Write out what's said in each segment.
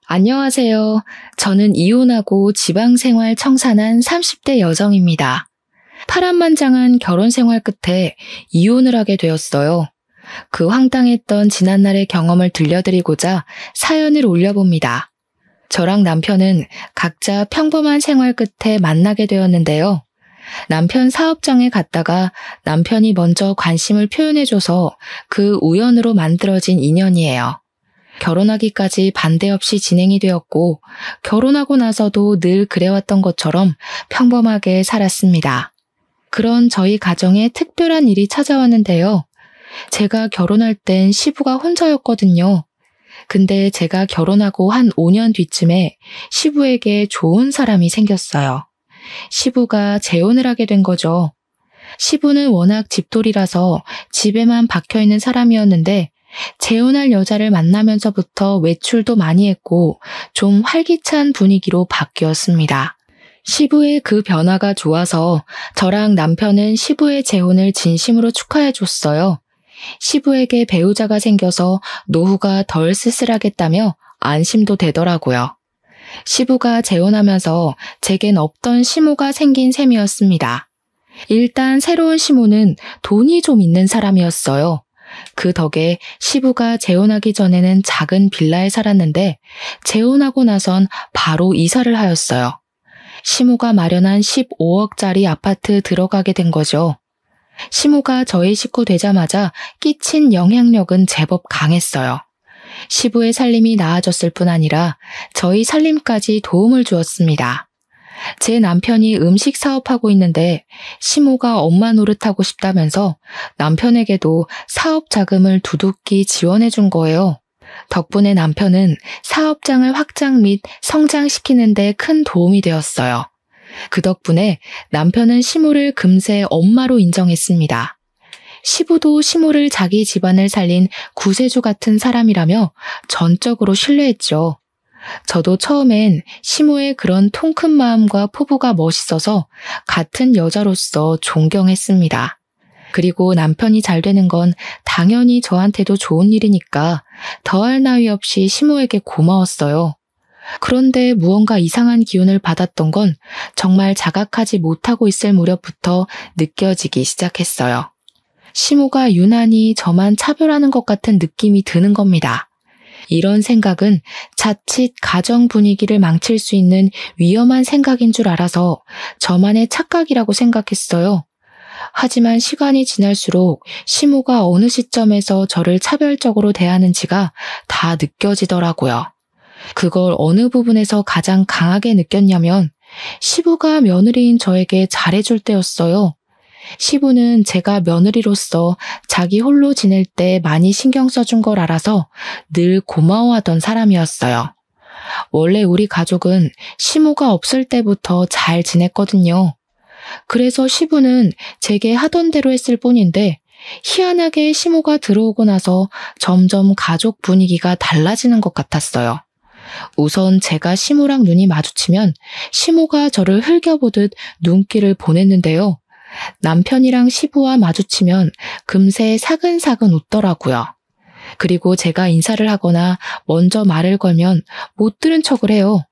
안녕하세요. 저는 이혼하고 지방생활 청산한 30대 여성입니다. 파란만장한 결혼 생활 끝에 이혼을 하게 되었어요. 그 황당했던 지난날의 경험을 들려드리고자 사연을 올려봅니다. 저랑 남편은 각자 평범한 생활 끝에 만나게 되었는데요. 남편 사업장에 갔다가 남편이 먼저 관심을 표현해줘서 그 우연으로 만들어진 인연이에요. 결혼하기까지 반대 없이 진행이 되었고 결혼하고 나서도 늘 그래왔던 것처럼 평범하게 살았습니다. 그런 저희 가정에 특별한 일이 찾아왔는데요. 제가 결혼할 땐 시부가 혼자였거든요. 근데 제가 결혼하고 한 5년 뒤쯤에 시부에게 좋은 사람이 생겼어요. 시부가 재혼을 하게 된 거죠. 시부는 워낙 집돌이라서 집에만 박혀있는 사람이었는데 재혼할 여자를 만나면서부터 외출도 많이 했고 좀 활기찬 분위기로 바뀌었습니다. 시부의 그 변화가 좋아서 저랑 남편은 시부의 재혼을 진심으로 축하해줬어요. 시부에게 배우자가 생겨서 노후가 덜 쓸쓸하겠다며 안심도 되더라고요. 시부가 재혼하면서 제겐 없던 시모가 생긴 셈이었습니다. 일단 새로운 시모는 돈이 좀 있는 사람이었어요. 그 덕에 시부가 재혼하기 전에는 작은 빌라에 살았는데 재혼하고 나선 바로 이사를 하였어요. 시모가 마련한 15억짜리 아파트 들어가게 된 거죠. 시모가 저희 식구 되자마자 끼친 영향력은 제법 강했어요. 시부의 살림이 나아졌을 뿐 아니라 저희 살림까지 도움을 주었습니다. 제 남편이 음식 사업하고 있는데 시모가 엄마 노릇하고 싶다면서 남편에게도 사업 자금을 두둑히 지원해 준 거예요. 덕분에 남편은 사업장을 확장 및 성장시키는 데 큰 도움이 되었어요. 그 덕분에 남편은 시모를 금세 엄마로 인정했습니다. 시부도 시모를 자기 집안을 살린 구세주 같은 사람이라며 전적으로 신뢰했죠. 저도 처음엔 시모의 그런 통 큰 마음과 포부가 멋있어서 같은 여자로서 존경했습니다. 그리고 남편이 잘 되는 건 당연히 저한테도 좋은 일이니까 더할 나위 없이 시모에게 고마웠어요. 그런데 무언가 이상한 기운을 받았던 건 정말 자각하지 못하고 있을 무렵부터 느껴지기 시작했어요. 시모가 유난히 저만 차별하는 것 같은 느낌이 드는 겁니다. 이런 생각은 자칫 가정 분위기를 망칠 수 있는 위험한 생각인 줄 알아서 저만의 착각이라고 생각했어요. 하지만 시간이 지날수록 시모가 어느 시점에서 저를 차별적으로 대하는지가 다 느껴지더라고요. 그걸 어느 부분에서 가장 강하게 느꼈냐면 시부가 며느리인 저에게 잘해줄 때였어요. 시부는 제가 며느리로서 자기 홀로 지낼 때 많이 신경 써준 걸 알아서 늘 고마워하던 사람이었어요. 원래 우리 가족은 시모가 없을 때부터 잘 지냈거든요. 그래서 시부는 제게 하던 대로 했을 뿐인데 희한하게 시모가 들어오고 나서 점점 가족 분위기가 달라지는 것 같았어요. 우선 제가 시모랑 눈이 마주치면 시모가 저를 흘겨보듯 눈길을 보냈는데요. 남편이랑 시부와 마주치면 금세 사근사근 웃더라고요. 그리고 제가 인사를 하거나 먼저 말을 걸면 못 들은 척을 해요.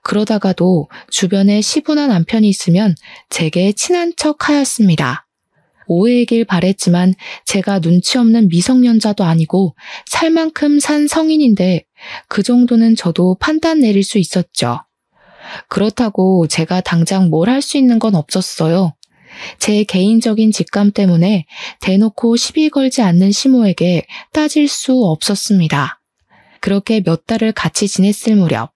그러다가도 주변에 시부나 남편이 있으면 제게 친한 척 하였습니다. 오해이길 바랬지만 제가 눈치 없는 미성년자도 아니고 살 만큼 산 성인인데 그 정도는 저도 판단 내릴 수 있었죠. 그렇다고 제가 당장 뭘 할 수 있는 건 없었어요. 제 개인적인 직감 때문에 대놓고 시비 걸지 않는 시모에게 따질 수 없었습니다. 그렇게 몇 달을 같이 지냈을 무렵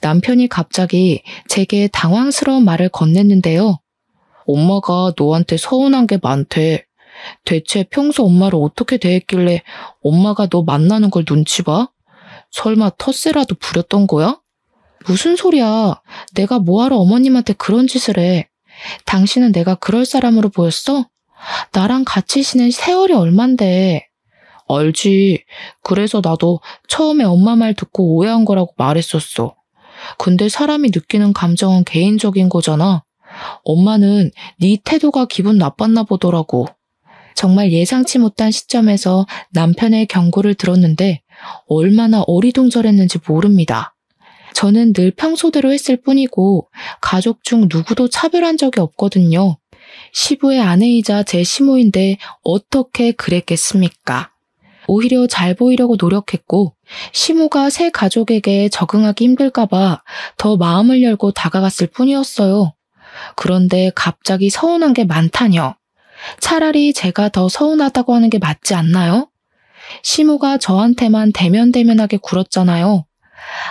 남편이 갑자기 제게 당황스러운 말을 건넸는데요. 엄마가 너한테 서운한 게 많대. 대체 평소 엄마를 어떻게 대했길래 엄마가 너 만나는 걸 눈치 봐? 설마 텃세라도 부렸던 거야? 무슨 소리야. 내가 뭐하러 어머님한테 그런 짓을 해. 당신은 내가 그럴 사람으로 보였어? 나랑 같이 지낸 세월이 얼만데. 알지. 그래서 나도 처음에 엄마 말 듣고 오해한 거라고 말했었어. 근데 사람이 느끼는 감정은 개인적인 거잖아. 엄마는 네 태도가 기분 나빴나 보더라고. 정말 예상치 못한 시점에서 남편의 경고를 들었는데 얼마나 어리둥절했는지 모릅니다. 저는 늘 평소대로 했을 뿐이고 가족 중 누구도 차별한 적이 없거든요. 시부의 아내이자 제 시모인데 어떻게 그랬겠습니까? 오히려 잘 보이려고 노력했고 시모가 새 가족에게 적응하기 힘들까봐 더 마음을 열고 다가갔을 뿐이었어요. 그런데 갑자기 서운한 게 많다뇨. 차라리 제가 더 서운하다고 하는 게 맞지 않나요? 시모가 저한테만 대면대면하게 굴었잖아요.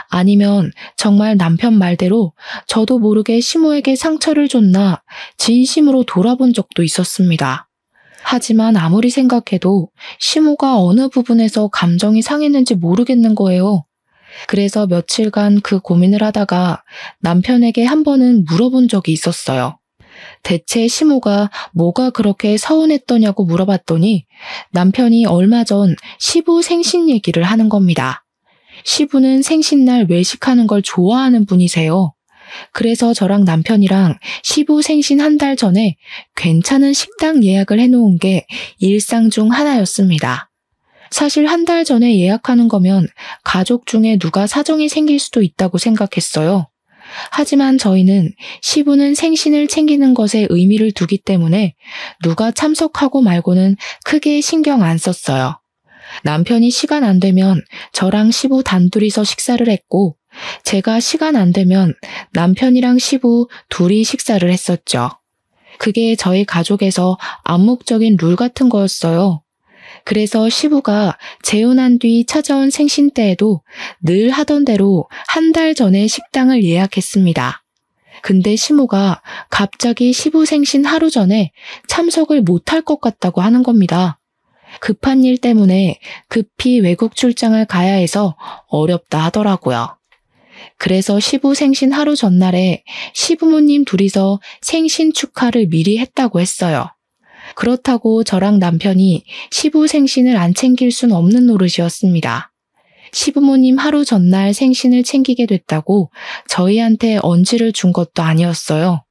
아니면 정말 남편 말대로 저도 모르게 시모에게 상처를 줬나 진심으로 돌아본 적도 있었습니다. 하지만 아무리 생각해도 시모가 어느 부분에서 감정이 상했는지 모르겠는 거예요. 그래서 며칠간 그 고민을 하다가 남편에게 한 번은 물어본 적이 있었어요. 대체 시모가 뭐가 그렇게 서운했더냐고 물어봤더니 남편이 얼마 전 시부 생신 얘기를 하는 겁니다. 시부는 생신날 외식하는 걸 좋아하는 분이세요. 그래서 저랑 남편이랑 시부 생신 한 달 전에 괜찮은 식당 예약을 해놓은 게 일상 중 하나였습니다. 사실 한 달 전에 예약하는 거면 가족 중에 누가 사정이 생길 수도 있다고 생각했어요. 하지만 저희는 시부는 생신을 챙기는 것에 의미를 두기 때문에 누가 참석하고 말고는 크게 신경 안 썼어요. 남편이 시간 안 되면 저랑 시부 단둘이서 식사를 했고 제가 시간 안 되면 남편이랑 시부 둘이 식사를 했었죠. 그게 저희 가족에서 암묵적인 룰 같은 거였어요. 그래서 시부가 재혼한 뒤 찾아온 생신 때에도 늘 하던 대로 한 달 전에 식당을 예약했습니다. 근데 시모가 갑자기 시부 생신 하루 전에 참석을 못할 것 같다고 하는 겁니다. 급한 일 때문에 급히 외국 출장을 가야 해서 어렵다 하더라고요. 그래서 시부 생신 하루 전날에 시부모님 둘이서 생신 축하를 미리 했다고 했어요. 그렇다고 저랑 남편이 시부 생신을 안 챙길 순 없는 노릇이었습니다. 시부모님 하루 전날 생신을 챙기게 됐다고 저희한테 언지를 준 것도 아니었어요.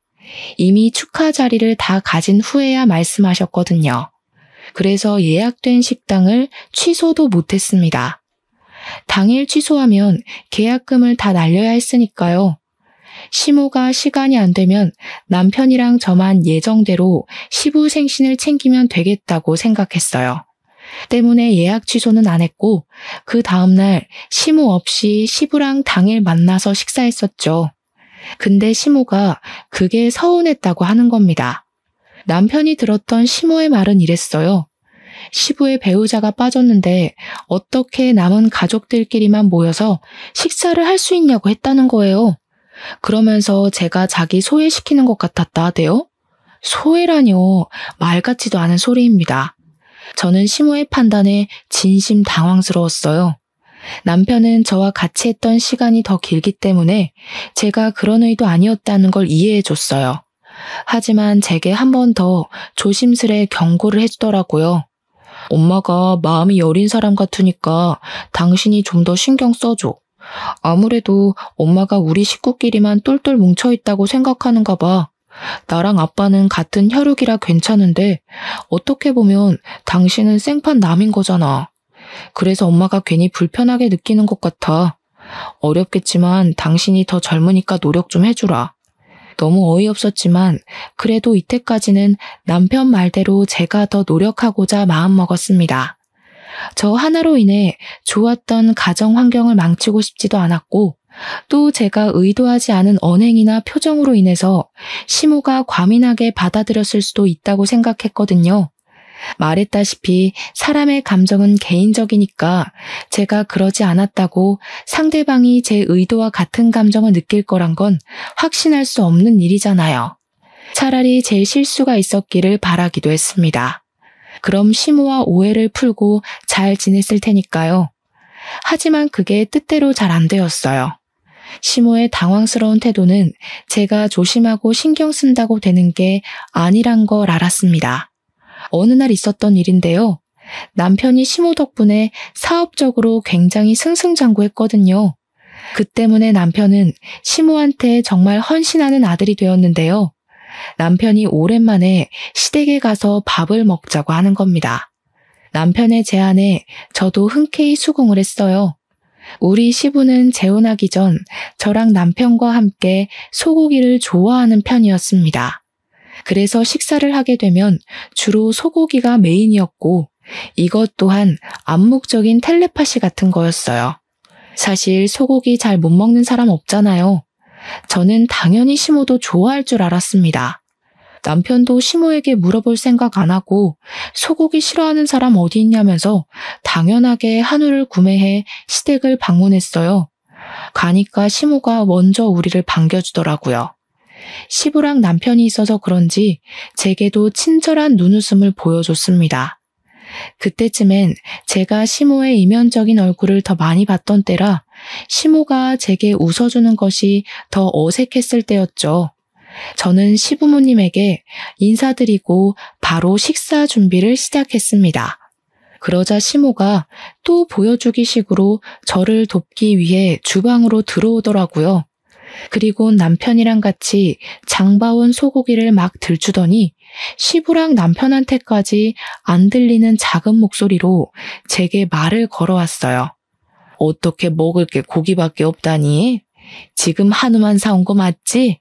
이미 축하 자리를 다 가진 후에야 말씀하셨거든요. 그래서 예약된 식당을 취소도 못했습니다. 당일 취소하면 계약금을 다 날려야 했으니까요. 시모가 시간이 안 되면 남편이랑 저만 예정대로 시부 생신을 챙기면 되겠다고 생각했어요. 때문에 예약 취소는 안 했고 그 다음날 시모 없이 시부랑 당일 만나서 식사했었죠. 근데 시모가 그게 서운했다고 하는 겁니다. 남편이 들었던 시모의 말은 이랬어요. 시부의 배우자가 빠졌는데 어떻게 남은 가족들끼리만 모여서 식사를 할 수 있냐고 했다는 거예요. 그러면서 제가 자기 소외시키는 것 같았다 하대요. 소외라뇨. 말 같지도 않은 소리입니다. 저는 시모의 판단에 진심 당황스러웠어요. 남편은 저와 같이 했던 시간이 더 길기 때문에 제가 그런 의도 아니었다는 걸 이해해줬어요. 하지만 제게 한 번 더 조심스레 경고를 해주더라고요. 엄마가 마음이 여린 사람 같으니까 당신이 좀 더 신경 써줘. 아무래도 엄마가 우리 식구끼리만 똘똘 뭉쳐있다고 생각하는가 봐. 나랑 아빠는 같은 혈육이라 괜찮은데 어떻게 보면 당신은 생판 남인 거잖아. 그래서 엄마가 괜히 불편하게 느끼는 것 같아. 어렵겠지만 당신이 더 젊으니까 노력 좀 해주라. 너무 어이없었지만 그래도 이때까지는 남편 말대로 제가 더 노력하고자 마음먹었습니다. 저 하나로 인해 좋았던 가정 환경을 망치고 싶지도 않았고 또 제가 의도하지 않은 언행이나 표정으로 인해서 시모가 과민하게 받아들였을 수도 있다고 생각했거든요. 말했다시피 사람의 감정은 개인적이니까 제가 그러지 않았다고 상대방이 제 의도와 같은 감정을 느낄 거란 건 확신할 수 없는 일이잖아요. 차라리 제 실수가 있었기를 바라기도 했습니다. 그럼 시모와 오해를 풀고 잘 지냈을 테니까요. 하지만 그게 뜻대로 잘 안 되었어요. 시모의 당황스러운 태도는 제가 조심하고 신경 쓴다고 되는 게 아니란 걸 알았습니다. 어느 날 있었던 일인데요. 남편이 시모 덕분에 사업적으로 굉장히 승승장구했거든요. 그 때문에 남편은 시모한테 정말 헌신하는 아들이 되었는데요. 남편이 오랜만에 시댁에 가서 밥을 먹자고 하는 겁니다. 남편의 제안에 저도 흔쾌히 수긍을 했어요. 우리 시부는 재혼하기 전 저랑 남편과 함께 소고기를 좋아하는 편이었습니다. 그래서 식사를 하게 되면 주로 소고기가 메인이었고 이것 또한 암묵적인 텔레파시 같은 거였어요. 사실 소고기 잘 못 먹는 사람 없잖아요. 저는 당연히 시모도 좋아할 줄 알았습니다. 남편도 시모에게 물어볼 생각 안 하고 소고기 싫어하는 사람 어디 있냐면서 당연하게 한우를 구매해 시댁을 방문했어요. 가니까 시모가 먼저 우리를 반겨주더라고요. 시부랑 남편이 있어서 그런지 제게도 친절한 눈웃음을 보여줬습니다. 그때쯤엔 제가 시모의 이면적인 얼굴을 더 많이 봤던 때라 시모가 제게 웃어주는 것이 더 어색했을 때였죠. 저는 시부모님에게 인사드리고 바로 식사 준비를 시작했습니다. 그러자 시모가 또 보여주기 식으로 저를 돕기 위해 주방으로 들어오더라고요. 그리고 남편이랑 같이 장봐온 소고기를 막 들추더니 시부랑 남편한테까지 안 들리는 작은 목소리로 제게 말을 걸어왔어요. 어떻게 먹을 게 고기밖에 없다니? 지금 한우만 사온 거 맞지?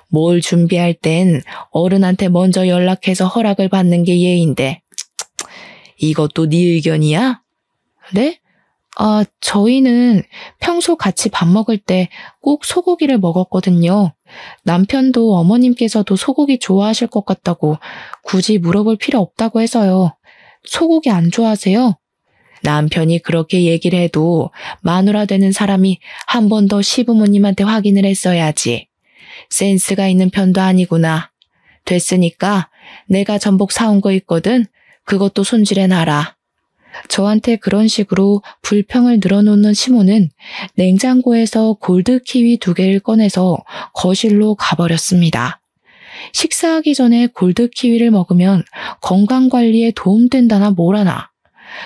뭘 준비할 땐 어른한테 먼저 연락해서 허락을 받는 게 예인데. 이것도 네 의견이야? 네? 저희는 평소 같이 밥 먹을 때 꼭 소고기를 먹었거든요. 남편도 어머님께서도 소고기 좋아하실 것 같다고 굳이 물어볼 필요 없다고 해서요. 소고기 안 좋아하세요? 남편이 그렇게 얘기를 해도 마누라 되는 사람이 한 번 더 시부모님한테 확인을 했어야지. 센스가 있는 편도 아니구나. 됐으니까 내가 전복 사온 거 있거든. 그것도 손질해 놔라. 저한테 그런 식으로 불평을 늘어놓는 시모는 냉장고에서 골드 키위 2개를 꺼내서 거실로 가버렸습니다. 식사하기 전에 골드 키위를 먹으면 건강관리에 도움된다나 뭐라나.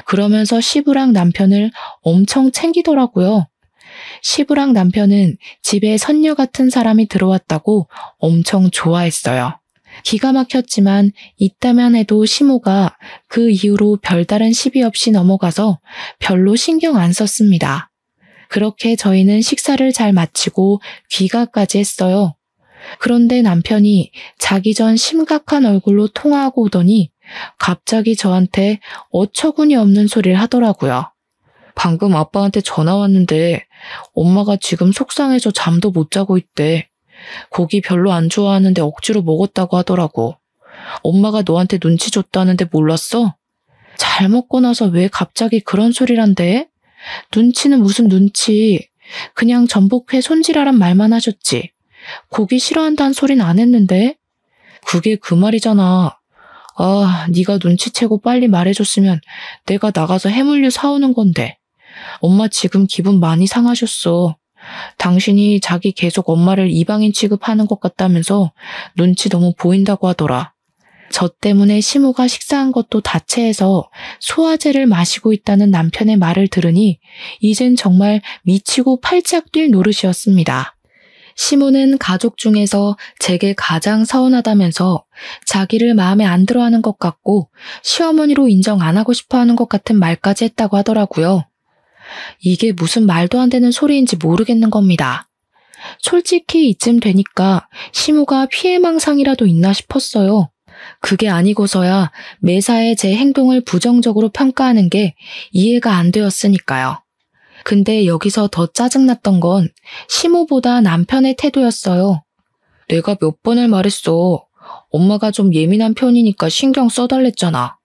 그러면서 시부랑 남편을 엄청 챙기더라고요. 시부랑 남편은 집에 선녀 같은 사람이 들어왔다고 엄청 좋아했어요. 기가 막혔지만 있다면 해도 시모가 그 이후로 별다른 시비 없이 넘어가서 별로 신경 안 썼습니다. 그렇게 저희는 식사를 잘 마치고 귀가까지 했어요. 그런데 남편이 자기 전 심각한 얼굴로 통화하고 오더니 갑자기 저한테 어처구니 없는 소리를 하더라고요. 방금 아빠한테 전화 왔는데 엄마가 지금 속상해서 잠도 못 자고 있대. 고기 별로 안 좋아하는데 억지로 먹었다고 하더라고. 엄마가 너한테 눈치 줬다는데 몰랐어? 잘 먹고 나서 왜 갑자기 그런 소리를 한대? 눈치는 무슨 눈치. 그냥 전복회 손질하란 말만 하셨지. 고기 싫어한다는 소린 안 했는데? 그게 그 말이잖아. 네가 눈치채고 빨리 말해줬으면 내가 나가서 해물류 사오는 건데. 엄마 지금 기분 많이 상하셨어. 당신이 자기 계속 엄마를 이방인 취급하는 것 같다면서 눈치 너무 보인다고 하더라. 저 때문에 시모가 식사한 것도 다체해서 소화제를 마시고 있다는 남편의 말을 들으니 이젠 정말 미치고 팔짝 뛸 노릇이었습니다. 시모는 가족 중에서 제게 가장 서운하다면서 자기를 마음에 안 들어하는 것 같고 시어머니로 인정 안 하고 싶어하는 것 같은 말까지 했다고 하더라고요. 이게 무슨 말도 안 되는 소리인지 모르겠는 겁니다. 솔직히 이쯤 되니까 시모가 피해망상이라도 있나 싶었어요. 그게 아니고서야 매사에 제 행동을 부정적으로 평가하는 게 이해가 안 되었으니까요. 근데 여기서 더 짜증났던 건 시모보다 남편의 태도였어요. 내가 몇 번을 말했어. 엄마가 좀 예민한 편이니까 신경 써달랬잖아.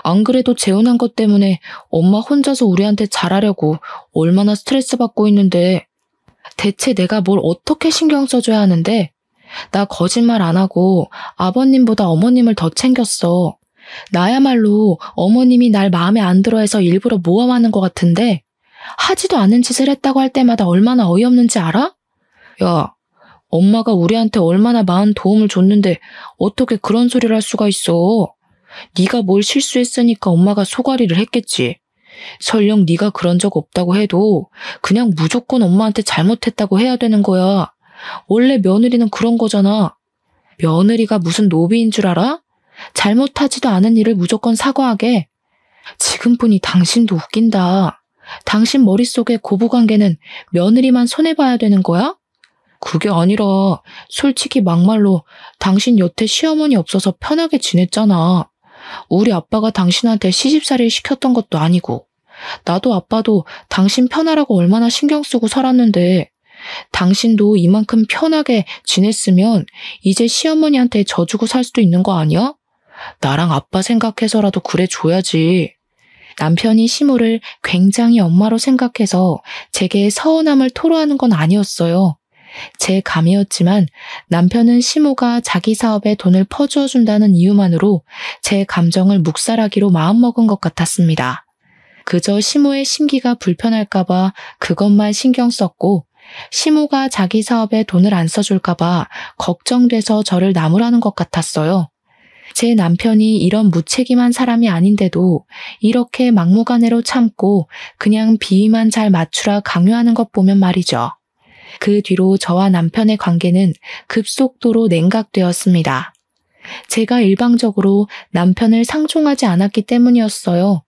안 그래도 재혼한 것 때문에 엄마 혼자서 우리한테 잘하려고 얼마나 스트레스 받고 있는데 대체 내가 뭘 어떻게 신경 써줘야 하는데? 나 거짓말 안 하고 아버님보다 어머님을 더 챙겼어. 나야말로 어머님이 날 마음에 안 들어 해서 일부러 모함하는 것 같은데 하지도 않은 짓을 했다고 할 때마다 얼마나 어이없는지 알아? 야, 엄마가 우리한테 얼마나 많은 도움을 줬는데 어떻게 그런 소리를 할 수가 있어? 네가 뭘 실수했으니까 엄마가 소가리를 했겠지. 설령 네가 그런 적 없다고 해도 그냥 무조건 엄마한테 잘못했다고 해야 되는 거야. 원래 며느리는 그런 거잖아. 며느리가 무슨 노비인 줄 알아? 잘못하지도 않은 일을 무조건 사과하게. 지금 보니 당신도 웃긴다. 당신 머릿속에 고부관계는 며느리만 손해봐야 되는 거야? 그게 아니라 솔직히 막말로 당신 여태 시어머니 없어서 편하게 지냈잖아. 우리 아빠가 당신한테 시집살이를 시켰던 것도 아니고 나도 아빠도 당신 편하라고 얼마나 신경 쓰고 살았는데 당신도 이만큼 편하게 지냈으면 이제 시어머니한테 져주고 살 수도 있는 거 아니야? 나랑 아빠 생각해서라도 그래 줘야지. 남편이 시모를 굉장히 엄마로 생각해서 제게 서운함을 토로하는 건 아니었어요. 제 감이었지만 남편은 시모가 자기 사업에 돈을 퍼주어 준다는 이유만으로 제 감정을 묵살하기로 마음먹은 것 같았습니다. 그저 시모의 심기가 불편할까봐 그것만 신경 썼고 시모가 자기 사업에 돈을 안 써줄까봐 걱정돼서 저를 나무라는 것 같았어요. 제 남편이 이런 무책임한 사람이 아닌데도 이렇게 막무가내로 참고 그냥 비위만 잘 맞추라 강요하는 것 보면 말이죠. 그 뒤로 저와 남편의 관계는 급속도로 냉각되었습니다. 제가 일방적으로 남편을 상종하지 않았기 때문이었어요.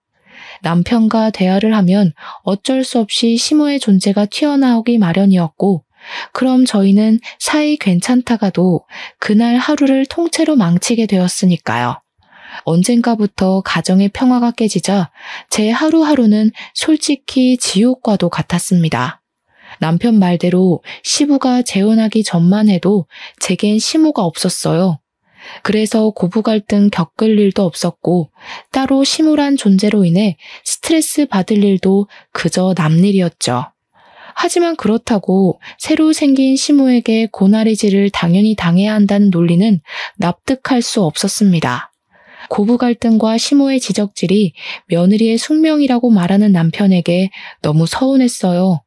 남편과 대화를 하면 어쩔 수 없이 시모의 존재가 튀어나오기 마련이었고 그럼 저희는 사이 괜찮다가도 그날 하루를 통째로 망치게 되었으니까요. 언젠가부터 가정의 평화가 깨지자 제 하루하루는 솔직히 지옥과도 같았습니다. 남편 말대로 시부가 재혼하기 전만 해도 제겐 시모가 없었어요. 그래서 고부 갈등 겪을 일도 없었고 따로 시무란 존재로 인해 스트레스 받을 일도 그저 남일이었죠. 하지만 그렇다고 새로 생긴 시모에게 고나리질을 당연히 당해야 한다는 논리는 납득할 수 없었습니다. 고부 갈등과 시모의 지적질이 며느리의 숙명이라고 말하는 남편에게 너무 서운했어요.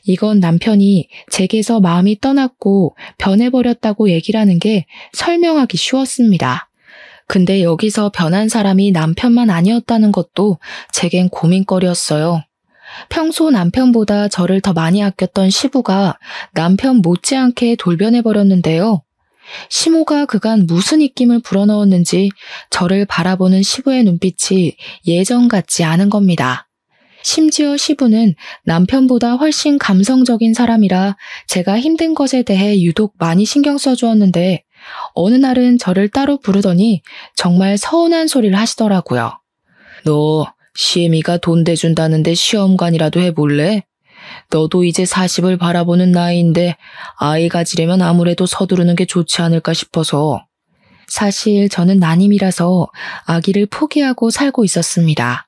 이건 남편이 제게서 마음이 떠났고 변해버렸다고 얘기를 하는 게 설명하기 쉬웠습니다. 근데 여기서 변한 사람이 남편만 아니었다는 것도 제겐 고민거리였어요. 평소 남편보다 저를 더 많이 아꼈던 시부가 남편 못지않게 돌변해버렸는데요. 시모가 그간 무슨 입김을 불어넣었는지 저를 바라보는 시부의 눈빛이 예전 같지 않은 겁니다. 심지어 시부는 남편보다 훨씬 감성적인 사람이라 제가 힘든 것에 대해 유독 많이 신경 써주었는데 어느 날은 저를 따로 부르더니 정말 서운한 소리를 하시더라고요. 너 시애미가 돈 대준다는데 시험관이라도 해볼래? 너도 이제 40을 바라보는 나이인데 아이 가지려면 아무래도 서두르는 게 좋지 않을까 싶어서. 사실 저는 난임이라서 아기를 포기하고 살고 있었습니다.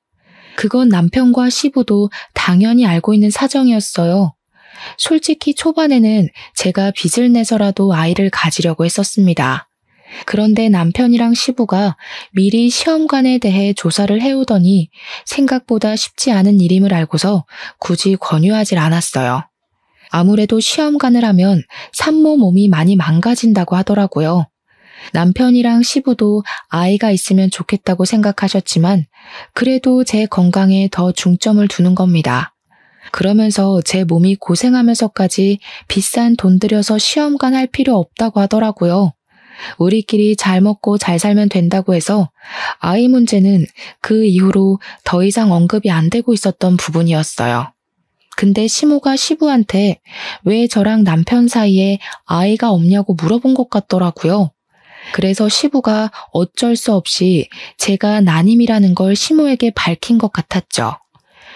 그건 남편과 시부도 당연히 알고 있는 사정이었어요. 솔직히 초반에는 제가 빚을 내서라도 아이를 가지려고 했었습니다. 그런데 남편이랑 시부가 미리 시험관에 대해 조사를 해오더니 생각보다 쉽지 않은 일임을 알고서 굳이 권유하질 않았어요. 아무래도 시험관을 하면 산모 몸이 많이 망가진다고 하더라고요. 남편이랑 시부도 아이가 있으면 좋겠다고 생각하셨지만 그래도 제 건강에 더 중점을 두는 겁니다. 그러면서 제 몸이 고생하면서까지 비싼 돈 들여서 시험관 할 필요 없다고 하더라고요. 우리끼리 잘 먹고 잘 살면 된다고 해서 아이 문제는 그 이후로 더 이상 언급이 안 되고 있었던 부분이었어요. 근데 시모가 시부한테 왜 저랑 남편 사이에 아이가 없냐고 물어본 것 같더라고요. 그래서 시부가 어쩔 수 없이 제가 난임이라는 걸 시모에게 밝힌 것 같았죠.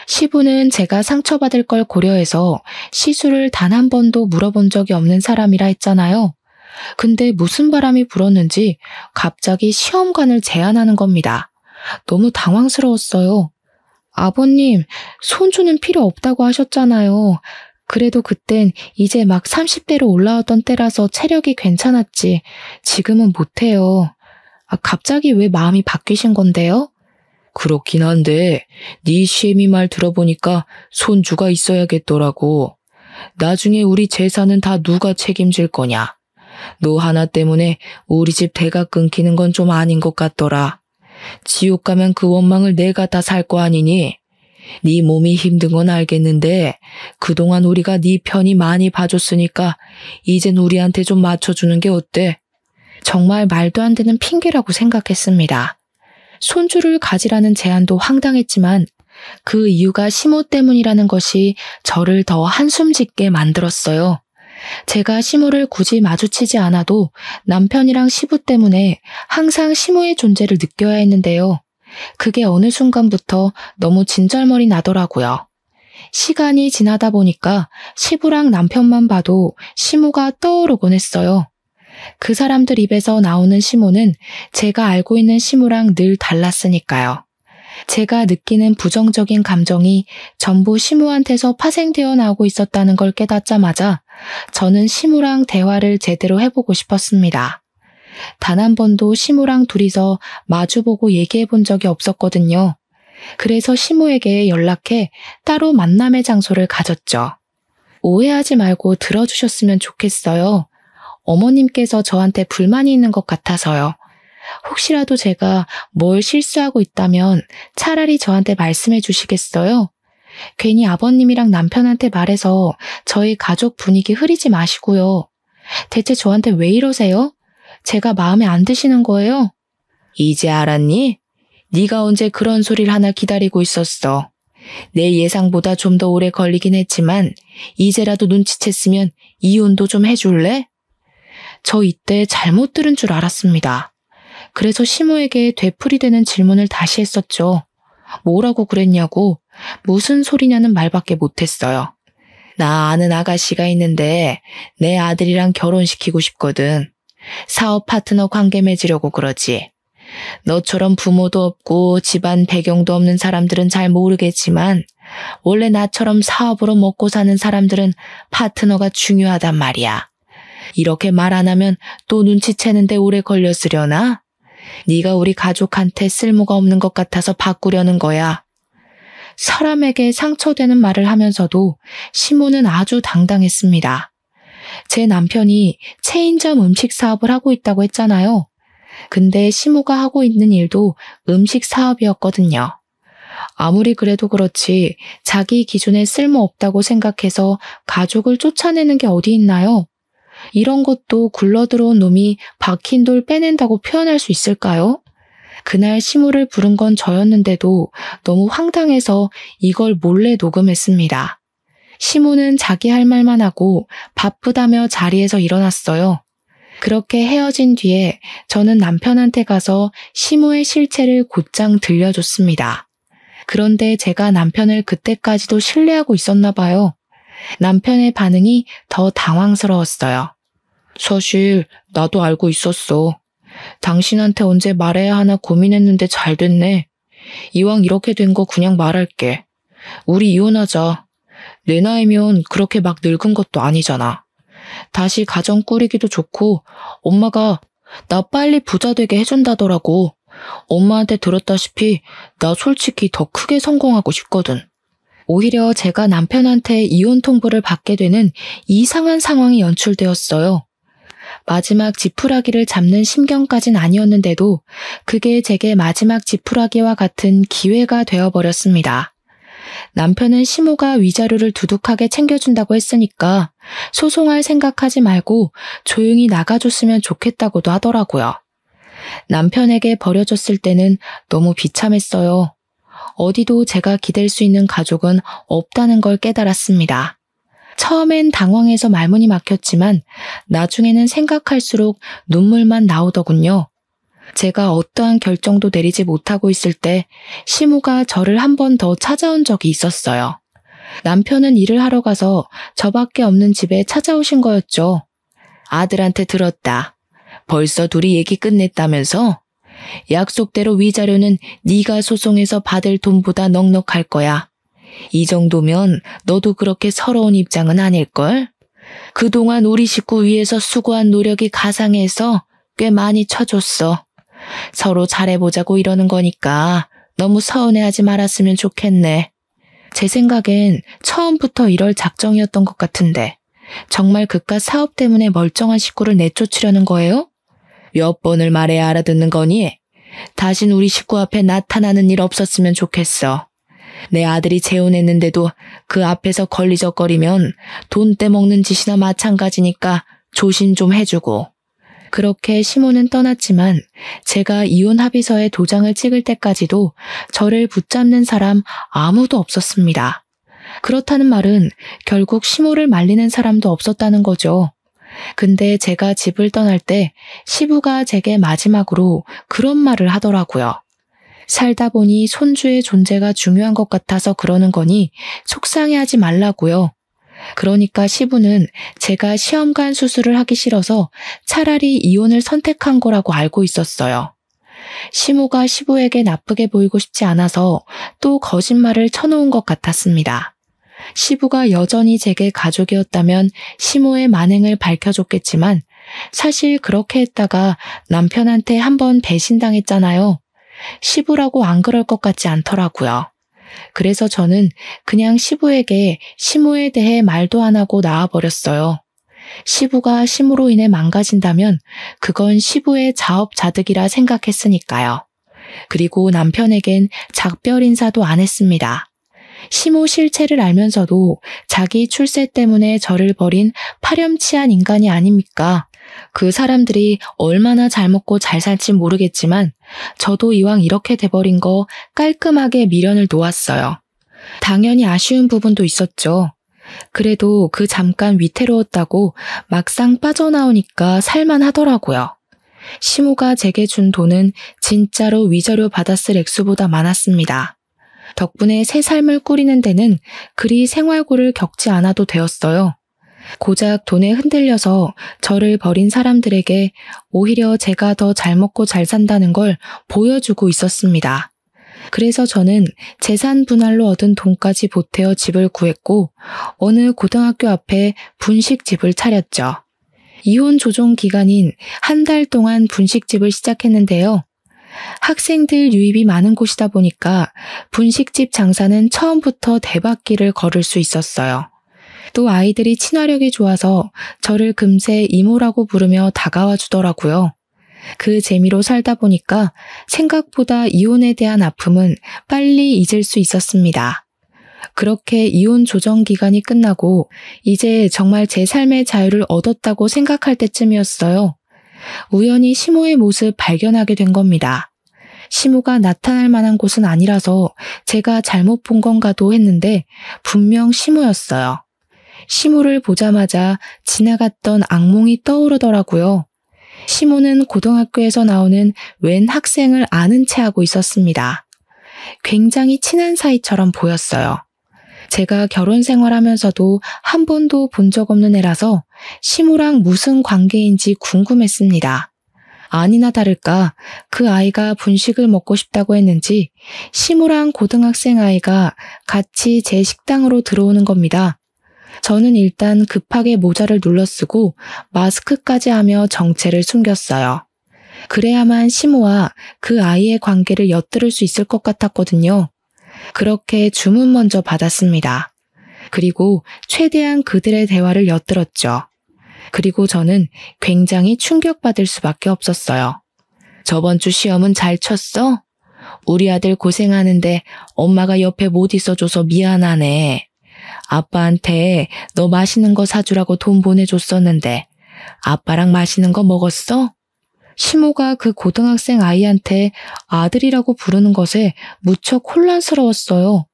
시부는 제가 상처받을 걸 고려해서 시술을 단 한 번도 물어본 적이 없는 사람이라 했잖아요. 근데 무슨 바람이 불었는지 갑자기 시험관을 제안하는 겁니다. 너무 당황스러웠어요. 아버님, 손주는 필요 없다고 하셨잖아요. 그래도 그땐 이제 막 30대로 올라왔던 때라서 체력이 괜찮았지. 지금은 못해요. 갑자기 왜 마음이 바뀌신 건데요? 그렇긴 한데 네 시애미 말 들어보니까 손주가 있어야겠더라고. 나중에 우리 재산은 다 누가 책임질 거냐. 너 하나 때문에 우리 집 대가 끊기는 건 좀 아닌 것 같더라. 지옥 가면 그 원망을 내가 다 살 거 아니니? 네 몸이 힘든 건 알겠는데 그동안 우리가 네 편이 많이 봐줬으니까 이젠 우리한테 좀 맞춰주는 게 어때? 정말 말도 안 되는 핑계라고 생각했습니다. 손주를 가지라는 제안도 황당했지만 그 이유가 시모 때문이라는 것이 저를 더 한숨 짓게 만들었어요. 제가 시모를 굳이 마주치지 않아도 남편이랑 시부 때문에 항상 시모의 존재를 느껴야 했는데요. 그게 어느 순간부터 너무 진절머리 나더라고요. 시간이 지나다 보니까 시부랑 남편만 봐도 시모가 떠오르곤 했어요. 그 사람들 입에서 나오는 시모는 제가 알고 있는 시모랑 늘 달랐으니까요. 제가 느끼는 부정적인 감정이 전부 시모한테서 파생되어 나오고 있었다는 걸 깨닫자마자 저는 시모랑 대화를 제대로 해보고 싶었습니다. 단 한 번도 시모랑 둘이서 마주보고 얘기해 본 적이 없었거든요. 그래서 시모에게 연락해 따로 만남의 장소를 가졌죠. 오해하지 말고 들어주셨으면 좋겠어요. 어머님께서 저한테 불만이 있는 것 같아서요. 혹시라도 제가 뭘 실수하고 있다면 차라리 저한테 말씀해 주시겠어요? 괜히 아버님이랑 남편한테 말해서 저희 가족 분위기 흐리지 마시고요. 대체 저한테 왜 이러세요? 제가 마음에 안 드시는 거예요? 이제 알았니? 네가 언제 그런 소리를 하나 기다리고 있었어. 내 예상보다 좀 더 오래 걸리긴 했지만 이제라도 눈치챘으면 이혼도 좀 해줄래? 저 이때 잘못 들은 줄 알았습니다. 그래서 시모에게 되풀이되는 질문을 다시 했었죠. 뭐라고 그랬냐고, 무슨 소리냐는 말밖에 못했어요. 나 아는 아가씨가 있는데 내 아들이랑 결혼시키고 싶거든. 사업 파트너 관계 맺으려고 그러지. 너처럼 부모도 없고 집안 배경도 없는 사람들은 잘 모르겠지만 원래 나처럼 사업으로 먹고 사는 사람들은 파트너가 중요하단 말이야. 이렇게 말 안 하면 또 눈치채는데 오래 걸렸으려나? 네가 우리 가족한테 쓸모가 없는 것 같아서 바꾸려는 거야. 사람에게 상처되는 말을 하면서도 시모는 아주 당당했습니다. 제 남편이 체인점 음식 사업을 하고 있다고 했잖아요. 근데 시모가 하고 있는 일도 음식 사업이었거든요. 아무리 그래도 그렇지 자기 기준에 쓸모없다고 생각해서 가족을 쫓아내는 게 어디 있나요? 이런 것도 굴러들어온 놈이 박힌 돌 빼낸다고 표현할 수 있을까요? 그날 시모를 부른 건 저였는데도 너무 황당해서 이걸 몰래 녹음했습니다. 시모는 자기 할 말만 하고 바쁘다며 자리에서 일어났어요. 그렇게 헤어진 뒤에 저는 남편한테 가서 시모의 실체를 곧장 들려줬습니다. 그런데 제가 남편을 그때까지도 신뢰하고 있었나 봐요. 남편의 반응이 더 당황스러웠어요. 사실 나도 알고 있었어. 당신한테 언제 말해야 하나 고민했는데 잘 됐네. 이왕 이렇게 된 거 그냥 말할게. 우리 이혼하자. 내 나이면 그렇게 막 늙은 것도 아니잖아. 다시 가정 꾸리기도 좋고 엄마가 나 빨리 부자 되게 해준다더라고. 엄마한테 들었다시피 나 솔직히 더 크게 성공하고 싶거든. 오히려 제가 남편한테 이혼 통보를 받게 되는 이상한 상황이 연출되었어요. 마지막 지푸라기를 잡는 심경까진 아니었는데도 그게 제게 마지막 지푸라기와 같은 기회가 되어버렸습니다. 남편은 시모가 위자료를 두둑하게 챙겨준다고 했으니까 소송할 생각하지 말고 조용히 나가줬으면 좋겠다고도 하더라고요. 남편에게 버려졌을 때는 너무 비참했어요. 어디도 제가 기댈 수 있는 가족은 없다는 걸 깨달았습니다. 처음엔 당황해서 말문이 막혔지만 나중에는 생각할수록 눈물만 나오더군요. 제가 어떠한 결정도 내리지 못하고 있을 때 시모가 저를 한 번 더 찾아온 적이 있었어요. 남편은 일을 하러 가서 저밖에 없는 집에 찾아오신 거였죠. 아들한테 들었다. 벌써 둘이 얘기 끝냈다면서? 약속대로 위자료는 네가 소송해서 받을 돈보다 넉넉할 거야. 이 정도면 너도 그렇게 서러운 입장은 아닐걸? 그동안 우리 식구 위해서 수고한 노력이 가상해서 꽤 많이 쳐줬어. 서로 잘해보자고 이러는 거니까 너무 서운해하지 말았으면 좋겠네. 제 생각엔 처음부터 이럴 작정이었던 것 같은데 정말 그깟 사업 때문에 멀쩡한 식구를 내쫓으려는 거예요? 몇 번을 말해야 알아듣는 거니? 다신 우리 식구 앞에 나타나는 일 없었으면 좋겠어. 내 아들이 재혼했는데도 그 앞에서 걸리적거리면 돈 떼먹는 짓이나 마찬가지니까 조심 좀 해주고. 그렇게 시모는 떠났지만 제가 이혼 합의서에 도장을 찍을 때까지도 저를 붙잡는 사람 아무도 없었습니다. 그렇다는 말은 결국 시모를 말리는 사람도 없었다는 거죠. 근데 제가 집을 떠날 때 시부가 제게 마지막으로 그런 말을 하더라고요. 살다 보니 손주의 존재가 중요한 것 같아서 그러는 거니 속상해하지 말라고요. 그러니까 시부는 제가 시험관 수술을 하기 싫어서 차라리 이혼을 선택한 거라고 알고 있었어요. 시모가 시부에게 나쁘게 보이고 싶지 않아서 또 거짓말을 쳐놓은 것 같았습니다. 시부가 여전히 제게 가족이었다면 시모의 만행을 밝혀줬겠지만 사실 그렇게 했다가 남편한테 한번 배신당했잖아요. 시부라고 안 그럴 것 같지 않더라고요. 그래서 저는 그냥 시부에게 시모에 대해 말도 안 하고 나와버렸어요. 시부가 시모로 인해 망가진다면 그건 시부의 자업자득이라 생각했으니까요. 그리고 남편에겐 작별 인사도 안 했습니다. 시모 실체를 알면서도 자기 출세 때문에 저를 버린 파렴치한 인간이 아닙니까? 그 사람들이 얼마나 잘 먹고 잘 살진 모르겠지만 저도 이왕 이렇게 돼버린 거 깔끔하게 미련을 놓았어요. 당연히 아쉬운 부분도 있었죠. 그래도 그 잠깐 위태로웠다고 막상 빠져나오니까 살만하더라고요. 시모가 제게 준 돈은 진짜로 위자료 받았을 액수보다 많았습니다. 덕분에 새 삶을 꾸리는 데는 그리 생활고를 겪지 않아도 되었어요. 고작 돈에 흔들려서 저를 버린 사람들에게 오히려 제가 더 잘 먹고 잘 산다는 걸 보여주고 있었습니다. 그래서 저는 재산 분할로 얻은 돈까지 보태어 집을 구했고 어느 고등학교 앞에 분식집을 차렸죠. 이혼 조정 기간인 한 달 동안 분식집을 시작했는데요. 학생들 유입이 많은 곳이다 보니까 분식집 장사는 처음부터 대박기를 걸을 수 있었어요. 또 아이들이 친화력이 좋아서 저를 금세 이모라고 부르며 다가와 주더라고요. 그 재미로 살다 보니까 생각보다 이혼에 대한 아픔은 빨리 잊을 수 있었습니다. 그렇게 이혼 조정 기간이 끝나고 이제 정말 제 삶의 자유를 얻었다고 생각할 때쯤이었어요. 우연히 시모의 모습 발견하게 된 겁니다. 시모가 나타날 만한 곳은 아니라서 제가 잘못 본 건가도 했는데 분명 시모였어요. 시모를 보자마자 지나갔던 악몽이 떠오르더라고요. 시모는 고등학교에서 나오는 웬 학생을 아는 체 하고 있었습니다. 굉장히 친한 사이처럼 보였어요. 제가 결혼 생활하면서도 한 번도 본 적 없는 애라서 시모랑 무슨 관계인지 궁금했습니다. 아니나 다를까 그 아이가 분식을 먹고 싶다고 했는지 시모랑 고등학생 아이가 같이 제 식당으로 들어오는 겁니다. 저는 일단 급하게 모자를 눌러쓰고 마스크까지 하며 정체를 숨겼어요. 그래야만 시모와 그 아이의 관계를 엿들을 수 있을 것 같았거든요. 그렇게 주문 먼저 받았습니다. 그리고 최대한 그들의 대화를 엿들었죠. 그리고 저는 굉장히 충격받을 수밖에 없었어요. 저번 주 시험은 잘 쳤어? 우리 아들 고생하는데 엄마가 옆에 못 있어줘서 미안하네. 아빠한테 너 맛있는 거 사주라고 돈 보내줬었는데 아빠랑 맛있는 거 먹었어? 시모가 그 고등학생 아이한테 아들이라고 부르는 것에 무척 혼란스러웠어요.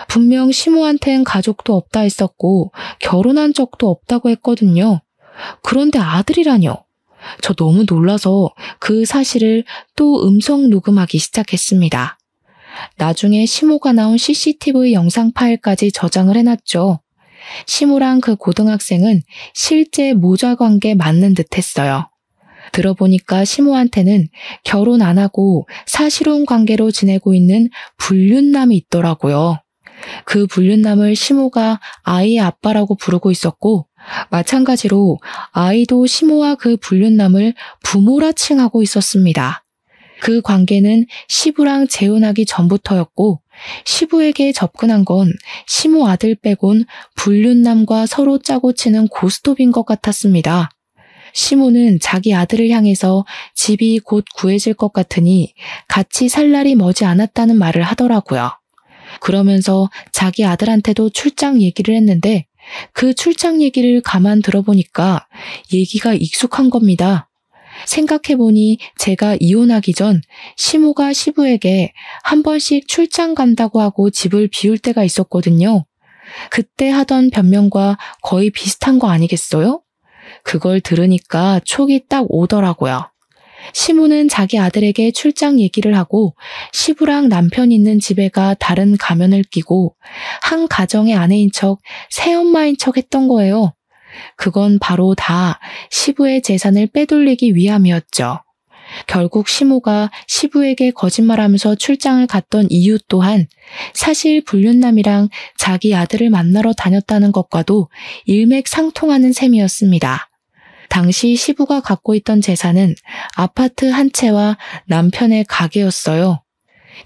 분명 시모한텐 가족도 없다 했었고 결혼한 적도 없다고 했거든요. 그런데 아들이라뇨. 저 너무 놀라서 그 사실을 또 음성 녹음하기 시작했습니다. 나중에 시모가 나온 CCTV 영상 파일까지 저장을 해놨죠. 시모랑 그 고등학생은 실제 모자 관계 맞는 듯 했어요. 들어보니까 시모한테는 결혼 안 하고 사실혼 관계로 지내고 있는 불륜남이 있더라고요. 그 불륜남을 시모가 아이의 아빠라고 부르고 있었고 마찬가지로 아이도 시모와 그 불륜남을 부모라 칭하고 있었습니다. 그 관계는 시부랑 재혼하기 전부터였고 시부에게 접근한 건 시모 아들 빼곤 불륜남과 서로 짜고 치는 고스톱인 것 같았습니다. 시모는 자기 아들을 향해서 집이 곧 구해질 것 같으니 같이 살 날이 머지 않았다는 말을 하더라고요. 그러면서 자기 아들한테도 출장 얘기를 했는데 그 출장 얘기를 가만 들어보니까 얘기가 익숙한 겁니다. 생각해보니 제가 이혼하기 전 시모가 시부에게 한 번씩 출장 간다고 하고 집을 비울 때가 있었거든요. 그때 하던 변명과 거의 비슷한 거 아니겠어요? 그걸 들으니까 촉이 딱 오더라고요. 시모는 자기 아들에게 출장 얘기를 하고 시부랑 남편 있는 집에 가 다른 가면을 끼고 한 가정의 아내인 척 새엄마인 척 했던 거예요. 그건 바로 다 시부의 재산을 빼돌리기 위함이었죠. 결국 시모가 시부에게 거짓말하면서 출장을 갔던 이유 또한 사실 불륜남이랑 자기 아들을 만나러 다녔다는 것과도 일맥상통하는 셈이었습니다. 당시 시부가 갖고 있던 재산은 아파트 한 채와 남편의 가게였어요.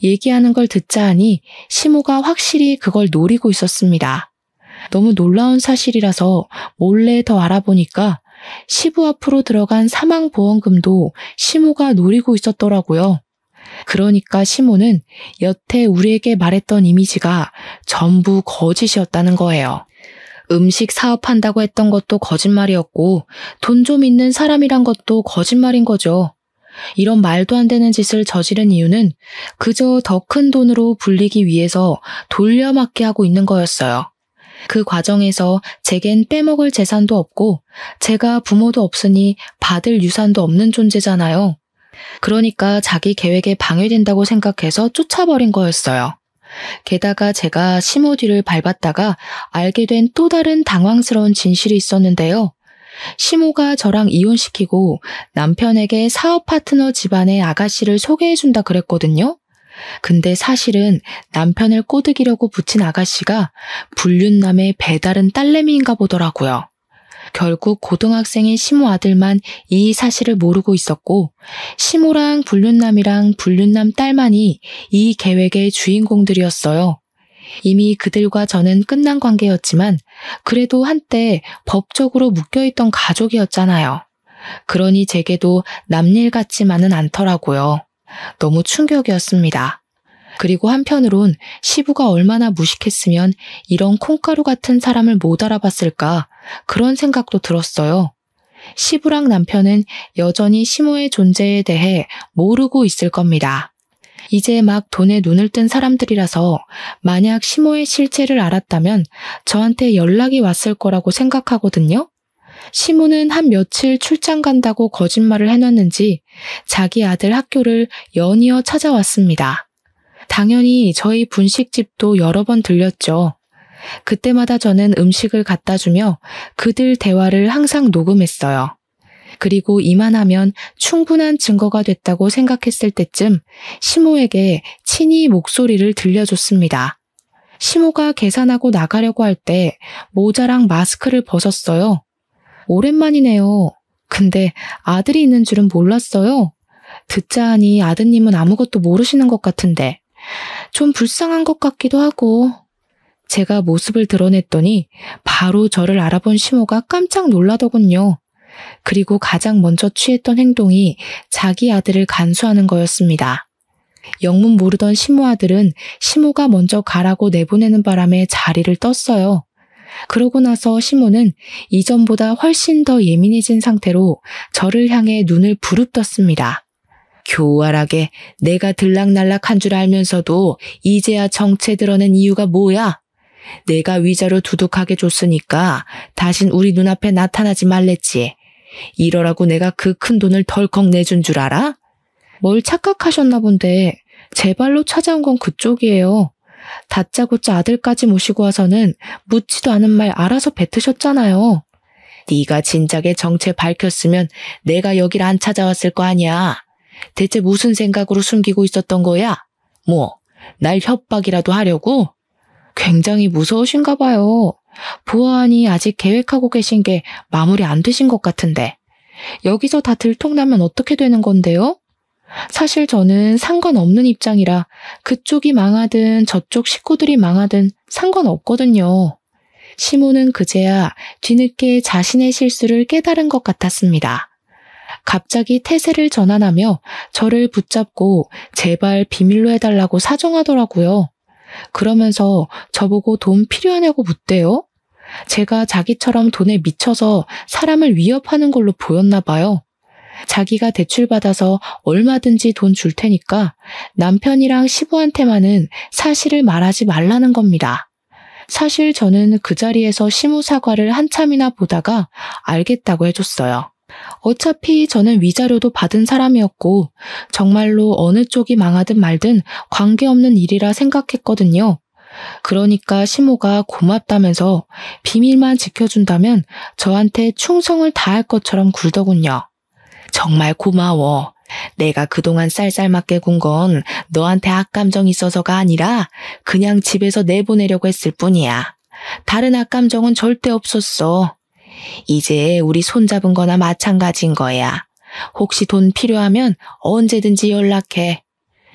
얘기하는 걸 듣자 하니 시모가 확실히 그걸 노리고 있었습니다. 너무 놀라운 사실이라서 몰래 더 알아보니까 시부 앞으로 들어간 사망보험금도 시모가 노리고 있었더라고요. 그러니까 시모는 여태 우리에게 말했던 이미지가 전부 거짓이었다는 거예요. 음식 사업한다고 했던 것도 거짓말이었고 돈 좀 있는 사람이란 것도 거짓말인 거죠. 이런 말도 안 되는 짓을 저지른 이유는 그저 더 큰 돈으로 불리기 위해서 돌려막기 하고 있는 거였어요. 그 과정에서 제겐 빼먹을 재산도 없고 제가 부모도 없으니 받을 유산도 없는 존재잖아요. 그러니까 자기 계획에 방해된다고 생각해서 쫓아버린 거였어요. 게다가 제가 시모 뒤를 밟았다가 알게 된 또 다른 당황스러운 진실이 있었는데요. 시모가 저랑 이혼시키고 남편에게 사업 파트너 집안의 아가씨를 소개해준다 그랬거든요. 근데 사실은 남편을 꼬드기려고 붙인 아가씨가 불륜남의 배다른 딸내미인가 보더라고요. 결국 고등학생인 시모 아들만 이 사실을 모르고 있었고 시모랑 불륜남이랑 불륜남 딸만이 이 계획의 주인공들이었어요. 이미 그들과 저는 끝난 관계였지만 그래도 한때 법적으로 묶여있던 가족이었잖아요. 그러니 제게도 남일 같지만은 않더라고요. 너무 충격이었습니다. 그리고 한편으론 시부가 얼마나 무식했으면 이런 콩가루 같은 사람을 못 알아봤을까 그런 생각도 들었어요. 시부랑 남편은 여전히 시모의 존재에 대해 모르고 있을 겁니다. 이제 막 돈에 눈을 뜬 사람들이라서 만약 시모의 실체를 알았다면 저한테 연락이 왔을 거라고 생각하거든요. 시모는 한 며칠 출장 간다고 거짓말을 해놨는지 자기 아들 학교를 연이어 찾아왔습니다. 당연히 저희 분식집도 여러 번 들렸죠. 그때마다 저는 음식을 갖다 주며 그들 대화를 항상 녹음했어요. 그리고 이만하면 충분한 증거가 됐다고 생각했을 때쯤 시모에게 친히 목소리를 들려줬습니다. 시모가 계산하고 나가려고 할 때 모자랑 마스크를 벗었어요. 오랜만이네요. 근데 아들이 있는 줄은 몰랐어요. 듣자 하니 아드님은 아무것도 모르시는 것 같은데 좀 불쌍한 것 같기도 하고. 제가 모습을 드러냈더니 바로 저를 알아본 시모가 깜짝 놀라더군요. 그리고 가장 먼저 취했던 행동이 자기 아들을 간수하는 거였습니다. 영문 모르던 시모 아들은 시모가 먼저 가라고 내보내는 바람에 자리를 떴어요. 그러고 나서 시모는 이전보다 훨씬 더 예민해진 상태로 저를 향해 눈을 부릅떴습니다. 교활하게 내가 들락날락한 줄 알면서도 이제야 정체 드러낸 이유가 뭐야? 내가 위자료 두둑하게 줬으니까 다신 우리 눈앞에 나타나지 말랬지. 이러라고 내가 그 큰 돈을 덜컥 내준 줄 알아? 뭘 착각하셨나 본데 제 발로 찾아온 건 그쪽이에요. 다짜고짜 아들까지 모시고 와서는 묻지도 않은 말 알아서 뱉으셨잖아요. 네가 진작에 정체 밝혔으면 내가 여길 안 찾아왔을 거 아니야. 대체 무슨 생각으로 숨기고 있었던 거야? 뭐, 날 협박이라도 하려고? 굉장히 무서우신가 봐요. 보아하니 아직 계획하고 계신 게 마무리 안 되신 것 같은데. 여기서 다 들통나면 어떻게 되는 건데요? 사실 저는 상관없는 입장이라 그쪽이 망하든 저쪽 식구들이 망하든 상관없거든요. 시모는 그제야 뒤늦게 자신의 실수를 깨달은 것 같았습니다. 갑자기 태세를 전환하며 저를 붙잡고 제발 비밀로 해달라고 사정하더라고요. 그러면서 저보고 돈 필요하냐고 묻대요. 제가 자기처럼 돈에 미쳐서 사람을 위협하는 걸로 보였나 봐요. 자기가 대출받아서 얼마든지 돈 줄 테니까 남편이랑 시부한테만은 사실을 말하지 말라는 겁니다. 사실 저는 그 자리에서 시무 사과를 한참이나 보다가 알겠다고 해줬어요. 어차피 저는 위자료도 받은 사람이었고 정말로 어느 쪽이 망하든 말든 관계없는 일이라 생각했거든요. 그러니까 시모가 고맙다면서 비밀만 지켜준다면 저한테 충성을 다할 것처럼 굴더군요. 정말 고마워. 내가 그동안 쌀쌀맞게 군 건 너한테 악감정 있어서가 아니라 그냥 집에서 내보내려고 했을 뿐이야. 다른 악감정은 절대 없었어. 이제 우리 손잡은 거나 마찬가지인 거야. 혹시 돈 필요하면 언제든지 연락해.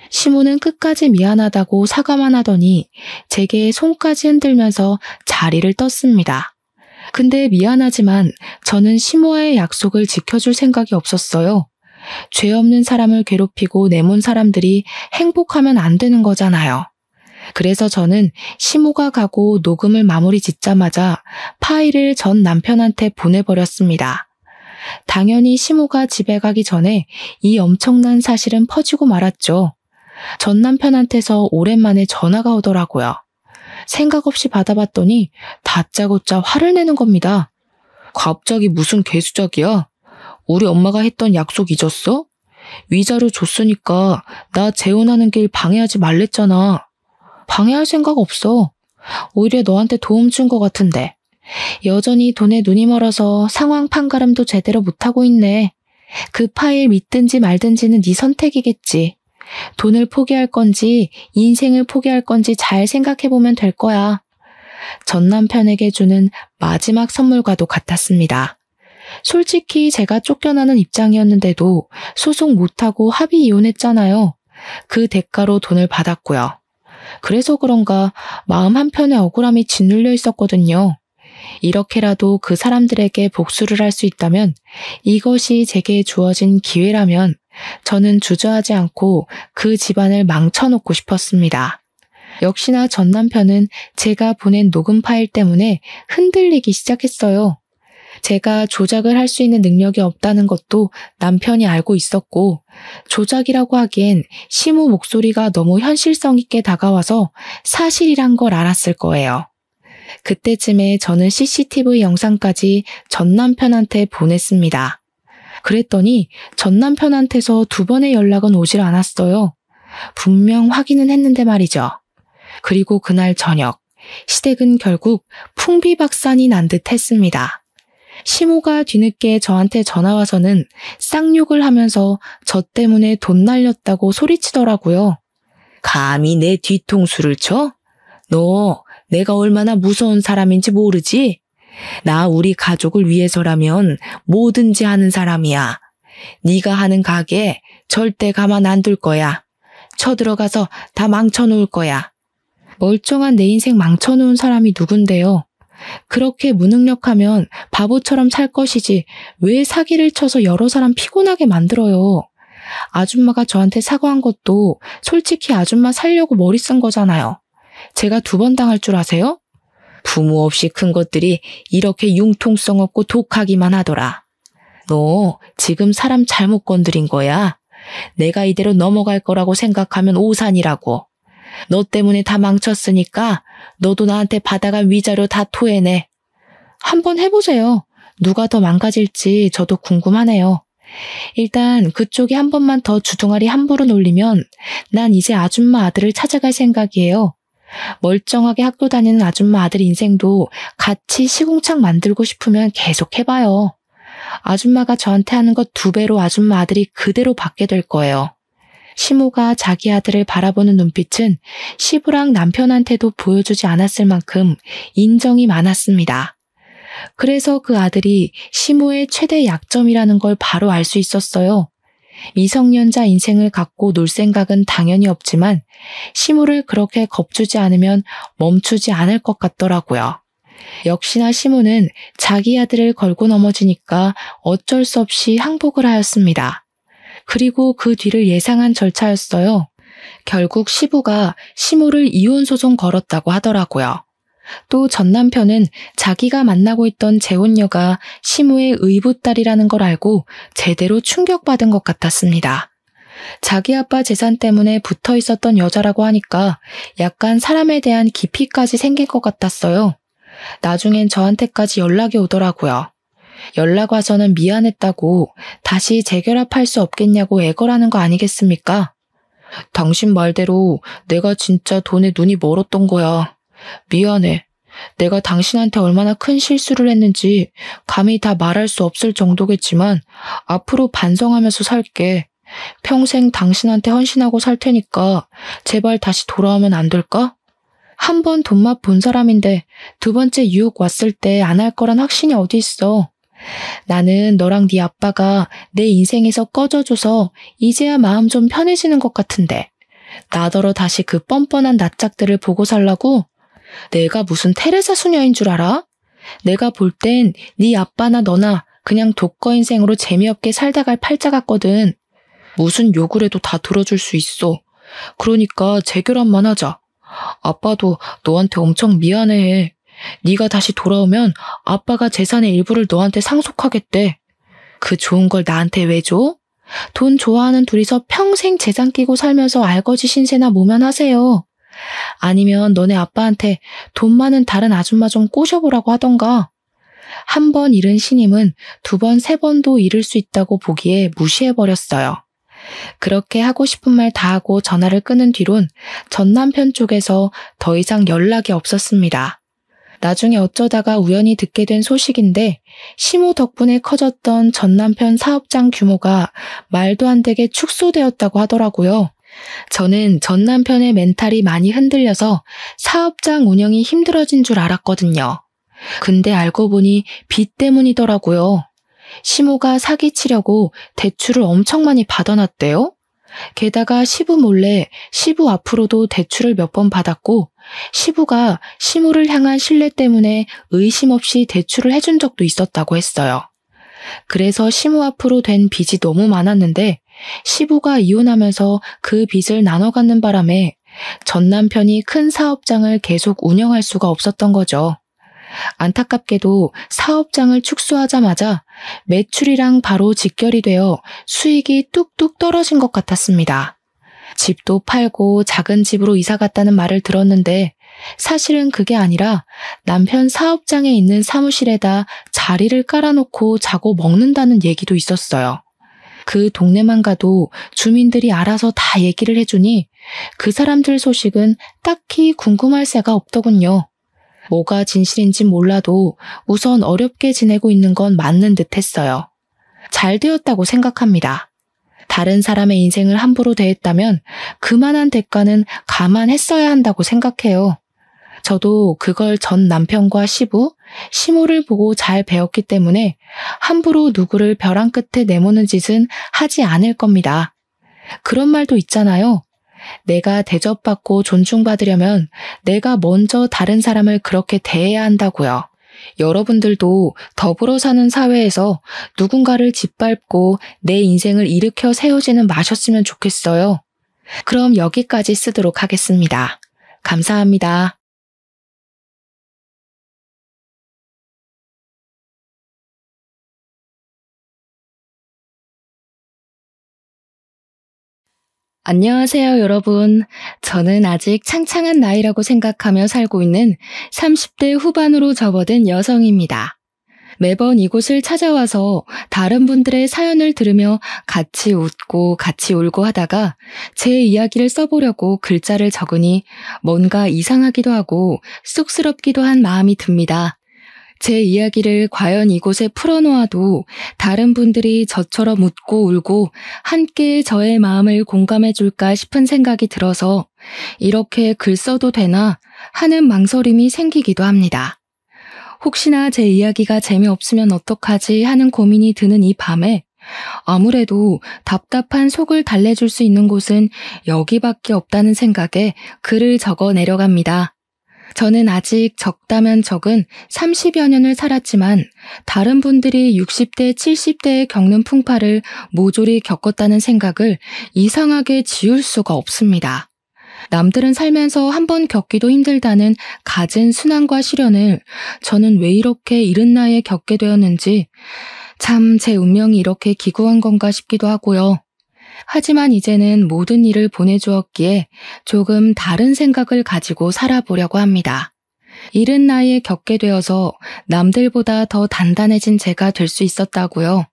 시모는 끝까지 미안하다고 사과만 하더니 제게 손까지 흔들면서 자리를 떴습니다. 근데 미안하지만 저는 시모와의 약속을 지켜줄 생각이 없었어요. 죄 없는 사람을 괴롭히고 내몬 사람들이 행복하면 안 되는 거잖아요. 그래서 저는 시모가 가고 녹음을 마무리 짓자마자 파일을 전 남편한테 보내버렸습니다. 당연히 시모가 집에 가기 전에 이 엄청난 사실은 퍼지고 말았죠. 전 남편한테서 오랜만에 전화가 오더라고요. 생각 없이 받아봤더니 다짜고짜 화를 내는 겁니다. 갑자기 무슨 개수작이야? 우리 엄마가 했던 약속 잊었어? 위자료 줬으니까 나 재혼하는 길 방해하지 말랬잖아. 방해할 생각 없어. 오히려 너한테 도움 준 것 같은데. 여전히 돈에 눈이 멀어서 상황 판가름도 제대로 못하고 있네. 그 파일 믿든지 말든지는 네 선택이겠지. 돈을 포기할 건지 인생을 포기할 건지 잘 생각해보면 될 거야. 전 남편에게 주는 마지막 선물과도 같았습니다. 솔직히 제가 쫓겨나는 입장이었는데도 소송 못하고 합의 이혼했잖아요. 그 대가로 돈을 받았고요. 그래서 그런가 마음 한편에 억울함이 짓눌려 있었거든요. 이렇게라도 그 사람들에게 복수를 할 수 있다면, 이것이 제게 주어진 기회라면 저는 주저하지 않고 그 집안을 망쳐놓고 싶었습니다. 역시나 전 남편은 제가 보낸 녹음 파일 때문에 흔들리기 시작했어요. 제가 조작을 할 수 있는 능력이 없다는 것도 남편이 알고 있었고, 조작이라고 하기엔 시모 목소리가 너무 현실성 있게 다가와서 사실이란 걸 알았을 거예요. 그때쯤에 저는 CCTV 영상까지 전 남편한테 보냈습니다. 그랬더니 전 남편한테서 2번의 연락은 오질 않았어요. 분명 확인은 했는데 말이죠. 그리고 그날 저녁, 시댁은 결국 풍비박산이 난 듯 했습니다. 시모가 뒤늦게 저한테 전화와서는 쌍욕을 하면서 저 때문에 돈 날렸다고 소리치더라고요. 감히 내 뒤통수를 쳐? 너 내가 얼마나 무서운 사람인지 모르지? 나 우리 가족을 위해서라면 뭐든지 하는 사람이야. 네가 하는 가게 절대 가만 안 둘 거야. 쳐들어가서 다 망쳐놓을 거야. 멀쩡한 내 인생 망쳐놓은 사람이 누군데요? 그렇게 무능력하면 바보처럼 살 것이지 왜 사기를 쳐서 여러 사람 피곤하게 만들어요. 아줌마가 저한테 사과한 것도 솔직히 아줌마 살려고 머리 쓴 거잖아요. 제가 2번 당할 줄 아세요? 부모 없이 큰 것들이 이렇게 융통성 없고 독하기만 하더라. 너 지금 사람 잘못 건드린 거야. 내가 이대로 넘어갈 거라고 생각하면 오산이라고. 너 때문에 다 망쳤으니까 너도 나한테 받아간 위자료 다 토해내. 한번 해보세요. 누가 더 망가질지 저도 궁금하네요. 일단 그쪽이 한 번만 더 주둥아리 함부로 놀리면 난 이제 아줌마 아들을 찾아갈 생각이에요. 멀쩡하게 학교 다니는 아줌마 아들 인생도 같이 시궁창 만들고 싶으면 계속 해봐요. 아줌마가 저한테 하는 것 2배로 아줌마 아들이 그대로 받게 될 거예요. 시모가 자기 아들을 바라보는 눈빛은 시부랑 남편한테도 보여주지 않았을 만큼 인정이 많았습니다. 그래서 그 아들이 시모의 최대 약점이라는 걸 바로 알 수 있었어요. 미성년자 인생을 갖고 놀 생각은 당연히 없지만 시모를 그렇게 겁주지 않으면 멈추지 않을 것 같더라고요. 역시나 시모는 자기 아들을 걸고 넘어지니까 어쩔 수 없이 항복을 하였습니다. 그리고 그 뒤를 예상한 절차였어요. 결국 시부가 시모를 이혼 소송 걸었다고 하더라고요. 또 전 남편은 자기가 만나고 있던 재혼녀가 시무의 의붓딸이라는 걸 알고 제대로 충격받은 것 같았습니다. 자기 아빠 재산 때문에 붙어 있었던 여자라고 하니까 약간 사람에 대한 깊이까지 생긴 것 같았어요. 나중엔 저한테까지 연락이 오더라고요. 연락 와서는 미안했다고 다시 재결합할 수 없겠냐고 애걸하는 거 아니겠습니까? 당신 말대로 내가 진짜 돈에 눈이 멀었던 거야. 미안해. 내가 당신한테 얼마나 큰 실수를 했는지 감히 다 말할 수 없을 정도겠지만 앞으로 반성하면서 살게. 평생 당신한테 헌신하고 살 테니까 제발 다시 돌아오면 안 될까? 한 번 돈맛 본 사람인데 두 번째 유혹 왔을 때 안 할 거란 확신이 어디 있어. 나는 너랑 네 아빠가 내 인생에서 꺼져줘서 이제야 마음 좀 편해지는 것 같은데 나더러 다시 그 뻔뻔한 낯짝들을 보고 살라고? 내가 무슨 테레사 수녀인 줄 알아? 내가 볼 땐 네 아빠나 너나 그냥 독거 인생으로 재미없게 살다 갈 팔자 같거든. 무슨 욕을 해도 다 들어줄 수 있어. 그러니까 재결합만 하자. 아빠도 너한테 엄청 미안해해. 네가 다시 돌아오면 아빠가 재산의 일부를 너한테 상속하겠대. 그 좋은 걸 나한테 왜 줘? 돈 좋아하는 둘이서 평생 재산 끼고 살면서 알거지 신세나 모면하세요. 아니면 너네 아빠한테 돈 많은 다른 아줌마 좀 꼬셔보라고 하던가. 한 번 잃은 신임은 두 번, 세 번도 잃을 수 있다고 보기에 무시해버렸어요. 그렇게 하고 싶은 말 다 하고 전화를 끊은 뒤론 전 남편 쪽에서 더 이상 연락이 없었습니다. 나중에 어쩌다가 우연히 듣게 된 소식인데 시무 덕분에 커졌던 전 남편 사업장 규모가 말도 안 되게 축소되었다고 하더라고요. 저는 전 남편의 멘탈이 많이 흔들려서 사업장 운영이 힘들어진 줄 알았거든요. 근데 알고 보니 빚 때문이더라고요. 시무가 사기치려고 대출을 엄청 많이 받아놨대요. 게다가 시부 몰래 시부 앞으로도 대출을 몇 번 받았고 시부가 시무를 향한 신뢰 때문에 의심 없이 대출을 해준 적도 있었다고 했어요. 그래서 시무 앞으로 된 빚이 너무 많았는데 시부가 이혼하면서 그 빚을 나눠 갖는 바람에 전 남편이 큰 사업장을 계속 운영할 수가 없었던 거죠. 안타깝게도 사업장을 축소하자마자 매출이랑 바로 직결이 되어 수익이 뚝뚝 떨어진 것 같았습니다. 집도 팔고 작은 집으로 이사 갔다는 말을 들었는데 사실은 그게 아니라 남편 사업장에 있는 사무실에다 자리를 깔아놓고 자고 먹는다는 얘기도 있었어요. 그 동네만 가도 주민들이 알아서 다 얘기를 해주니 그 사람들 소식은 딱히 궁금할 새가 없더군요. 뭐가 진실인지 몰라도 우선 어렵게 지내고 있는 건 맞는 듯 했어요. 잘 되었다고 생각합니다. 다른 사람의 인생을 함부로 대했다면 그만한 대가는 감안했어야 한다고 생각해요. 저도 그걸 전 남편과 시부, 시모를 보고 잘 배웠기 때문에 함부로 누구를 벼랑 끝에 내모는 짓은 하지 않을 겁니다. 그런 말도 있잖아요. 내가 대접받고 존중받으려면 내가 먼저 다른 사람을 그렇게 대해야 한다고요. 여러분들도 더불어 사는 사회에서 누군가를 짓밟고 내 인생을 일으켜 세우지는 마셨으면 좋겠어요. 그럼 여기까지 쓰도록 하겠습니다. 감사합니다. 안녕하세요, 여러분. 저는 아직 창창한 나이라고 생각하며 살고 있는 30대 후반으로 접어든 여성입니다. 매번 이곳을 찾아와서 다른 분들의 사연을 들으며 같이 웃고 같이 울고 하다가 제 이야기를 써보려고 글자를 적으니 뭔가 이상하기도 하고 쑥스럽기도 한 마음이 듭니다. 제 이야기를 과연 이곳에 풀어놓아도 다른 분들이 저처럼 웃고 울고 함께 저의 마음을 공감해 줄까 싶은 생각이 들어서 이렇게 글 써도 되나 하는 망설임이 생기기도 합니다. 혹시나 제 이야기가 재미없으면 어떡하지 하는 고민이 드는 이 밤에 아무래도 답답한 속을 달래줄 수 있는 곳은 여기밖에 없다는 생각에 글을 적어 내려갑니다. 저는 아직 적다면 적은 30여 년을 살았지만 다른 분들이 60대, 70대에 겪는 풍파를 모조리 겪었다는 생각을 이상하게 지울 수가 없습니다. 남들은 살면서 한 번 겪기도 힘들다는 갖은 순환과 시련을 저는 왜 이렇게 이른 나이에 겪게 되었는지 참 제 운명이 이렇게 기구한 건가 싶기도 하고요. 하지만 이제는 모든 일을 보내주었기에 조금 다른 생각을 가지고 살아보려고 합니다. 이른 나이에 겪게 되어서 남들보다 더 단단해진 제가 될 수 있었다고요.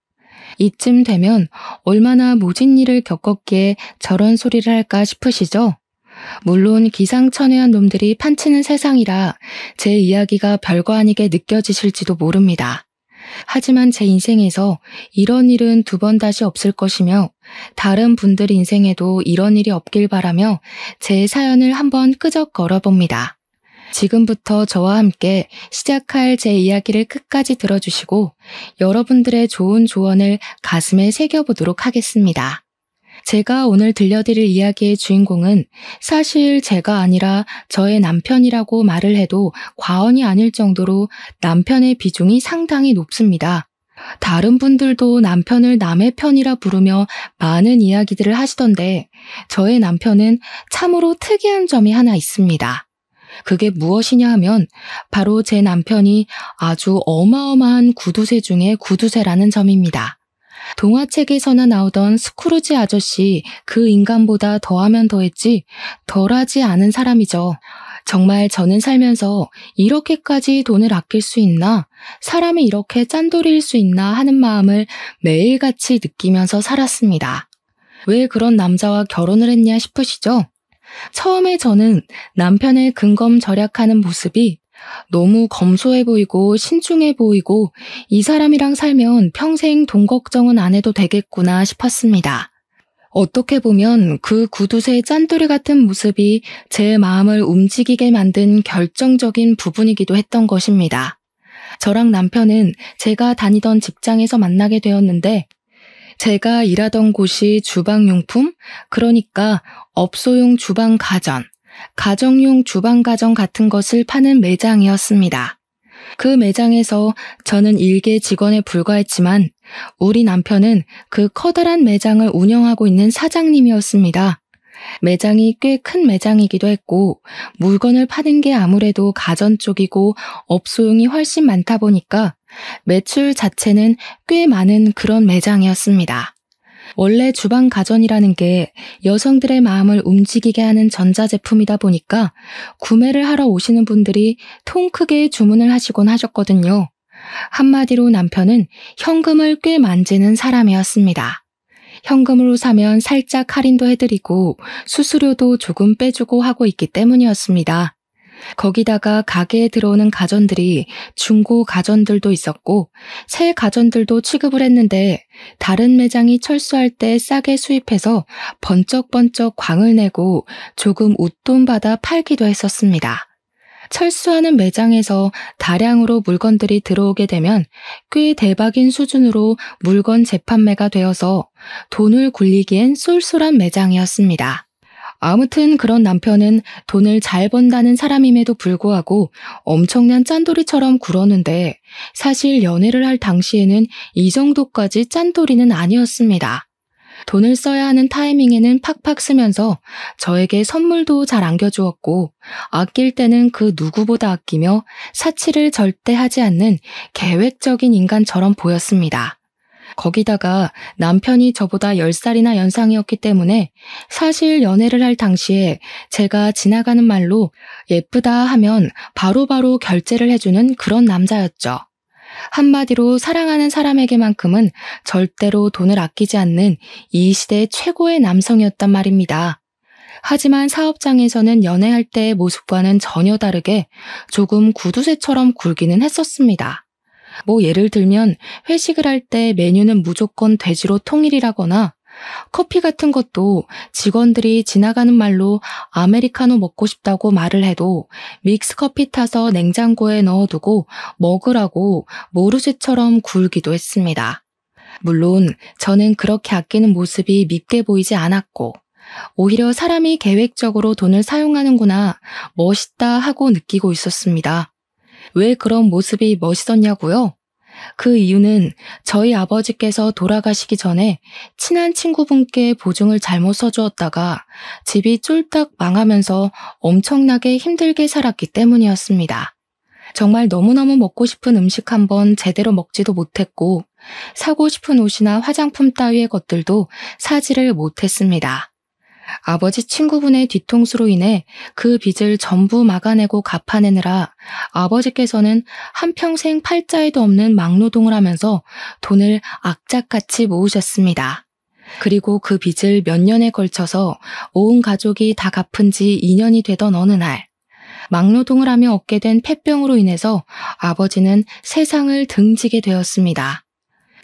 이쯤 되면 얼마나 모진 일을 겪었기에 저런 소리를 할까 싶으시죠? 물론 기상천외한 놈들이 판치는 세상이라 제 이야기가 별거 아니게 느껴지실지도 모릅니다. 하지만 제 인생에서 이런 일은 두 번 다시 없을 것이며 다른 분들 인생에도 이런 일이 없길 바라며 제 사연을 한번 끄적 걸어봅니다. 지금부터 저와 함께 시작할 제 이야기를 끝까지 들어주시고 여러분들의 좋은 조언을 가슴에 새겨보도록 하겠습니다. 제가 오늘 들려드릴 이야기의 주인공은 사실 제가 아니라 저의 남편이라고 말을 해도 과언이 아닐 정도로 남편의 비중이 상당히 높습니다. 다른 분들도 남편을 남의 편이라 부르며 많은 이야기들을 하시던데 저의 남편은 참으로 특이한 점이 하나 있습니다. 그게 무엇이냐 하면 바로 제 남편이 아주 어마어마한 구두쇠 중에 구두쇠라는 점입니다. 동화책에서나 나오던 스크루지 아저씨 그 인간보다 더하면 더했지 덜하지 않은 사람이죠. 정말 저는 살면서 이렇게까지 돈을 아낄 수 있나? 사람이 이렇게 짠돌이일 수 있나 하는 마음을 매일같이 느끼면서 살았습니다. 왜 그런 남자와 결혼을 했냐 싶으시죠? 처음에 저는 남편의 근검절약하는 모습이 너무 검소해 보이고 신중해 보이고 이 사람이랑 살면 평생 돈 걱정은 안 해도 되겠구나 싶었습니다. 어떻게 보면 그 구두쇠 짠돌이 같은 모습이 제 마음을 움직이게 만든 결정적인 부분이기도 했던 것입니다. 저랑 남편은 제가 다니던 직장에서 만나게 되었는데 제가 일하던 곳이 주방용품, 그러니까 업소용 주방 가전, 가정용 주방 가전 같은 것을 파는 매장이었습니다. 그 매장에서 저는 일개 직원에 불과했지만 우리 남편은 그 커다란 매장을 운영하고 있는 사장님이었습니다. 매장이 꽤 큰 매장이기도 했고 물건을 파는 게 아무래도 가전 쪽이고 업소용이 훨씬 많다 보니까 매출 자체는 꽤 많은 그런 매장이었습니다. 원래 주방 가전이라는 게 여성들의 마음을 움직이게 하는 전자제품이다 보니까 구매를 하러 오시는 분들이 통 크게 주문을 하시곤 하셨거든요. 한마디로 남편은 현금을 꽤 만지는 사람이었습니다. 현금으로 사면 살짝 할인도 해드리고 수수료도 조금 빼주고 하고 있기 때문이었습니다. 거기다가 가게에 들어오는 가전들이 중고 가전들도 있었고 새 가전들도 취급을 했는데 다른 매장이 철수할 때 싸게 수입해서 번쩍번쩍 광을 내고 조금 웃돈 받아 팔기도 했었습니다. 철수하는 매장에서 다량으로 물건들이 들어오게 되면 꽤 대박인 수준으로 물건 재판매가 되어서 돈을 굴리기엔 쏠쏠한 매장이었습니다. 아무튼 그런 남편은 돈을 잘 번다는 사람임에도 불구하고 엄청난 짠돌이처럼 굴었는데 사실 연애를 할 당시에는 이 정도까지 짠돌이는 아니었습니다. 돈을 써야 하는 타이밍에는 팍팍 쓰면서 저에게 선물도 잘 안겨주었고 아낄 때는 그 누구보다 아끼며 사치를 절대 하지 않는 계획적인 인간처럼 보였습니다. 거기다가 남편이 저보다 10살이나 연상이었기 때문에 사실 연애를 할 당시에 제가 지나가는 말로 예쁘다 하면 바로바로 결제를 해주는 그런 남자였죠. 한마디로 사랑하는 사람에게만큼은 절대로 돈을 아끼지 않는 이 시대 최고의 남성이었단 말입니다. 하지만 사업장에서는 연애할 때의 모습과는 전혀 다르게 조금 구두쇠처럼 굴기는 했었습니다. 예를 들면 회식을 할 때 메뉴는 무조건 돼지로 통일이라거나 커피 같은 것도 직원들이 지나가는 말로 아메리카노 먹고 싶다고 말을 해도 믹스커피 타서 냉장고에 넣어두고 먹으라고 모르쇠처럼 굴기도 했습니다. 물론 저는 그렇게 아끼는 모습이 밉게 보이지 않았고 오히려 사람이 계획적으로 돈을 사용하는구나 멋있다 하고 느끼고 있었습니다. 왜 그런 모습이 멋있었냐고요? 그 이유는 저희 아버지께서 돌아가시기 전에 친한 친구분께 보증을 잘못 써주었다가 집이 쫄딱 망하면서 엄청나게 힘들게 살았기 때문이었습니다. 정말 너무너무 먹고 싶은 음식 한번 제대로 먹지도 못했고 사고 싶은 옷이나 화장품 따위의 것들도 사지를 못했습니다. 아버지 친구분의 뒤통수로 인해 그 빚을 전부 막아내고 갚아내느라 아버지께서는 한평생 팔자에도 없는 막노동을 하면서 돈을 악착같이 모으셨습니다. 그리고 그 빚을 몇 년에 걸쳐서 온 가족이 다 갚은 지 2년이 되던 어느 날, 막노동을 하며 얻게 된 폐병으로 인해서 아버지는 세상을 등지게 되었습니다.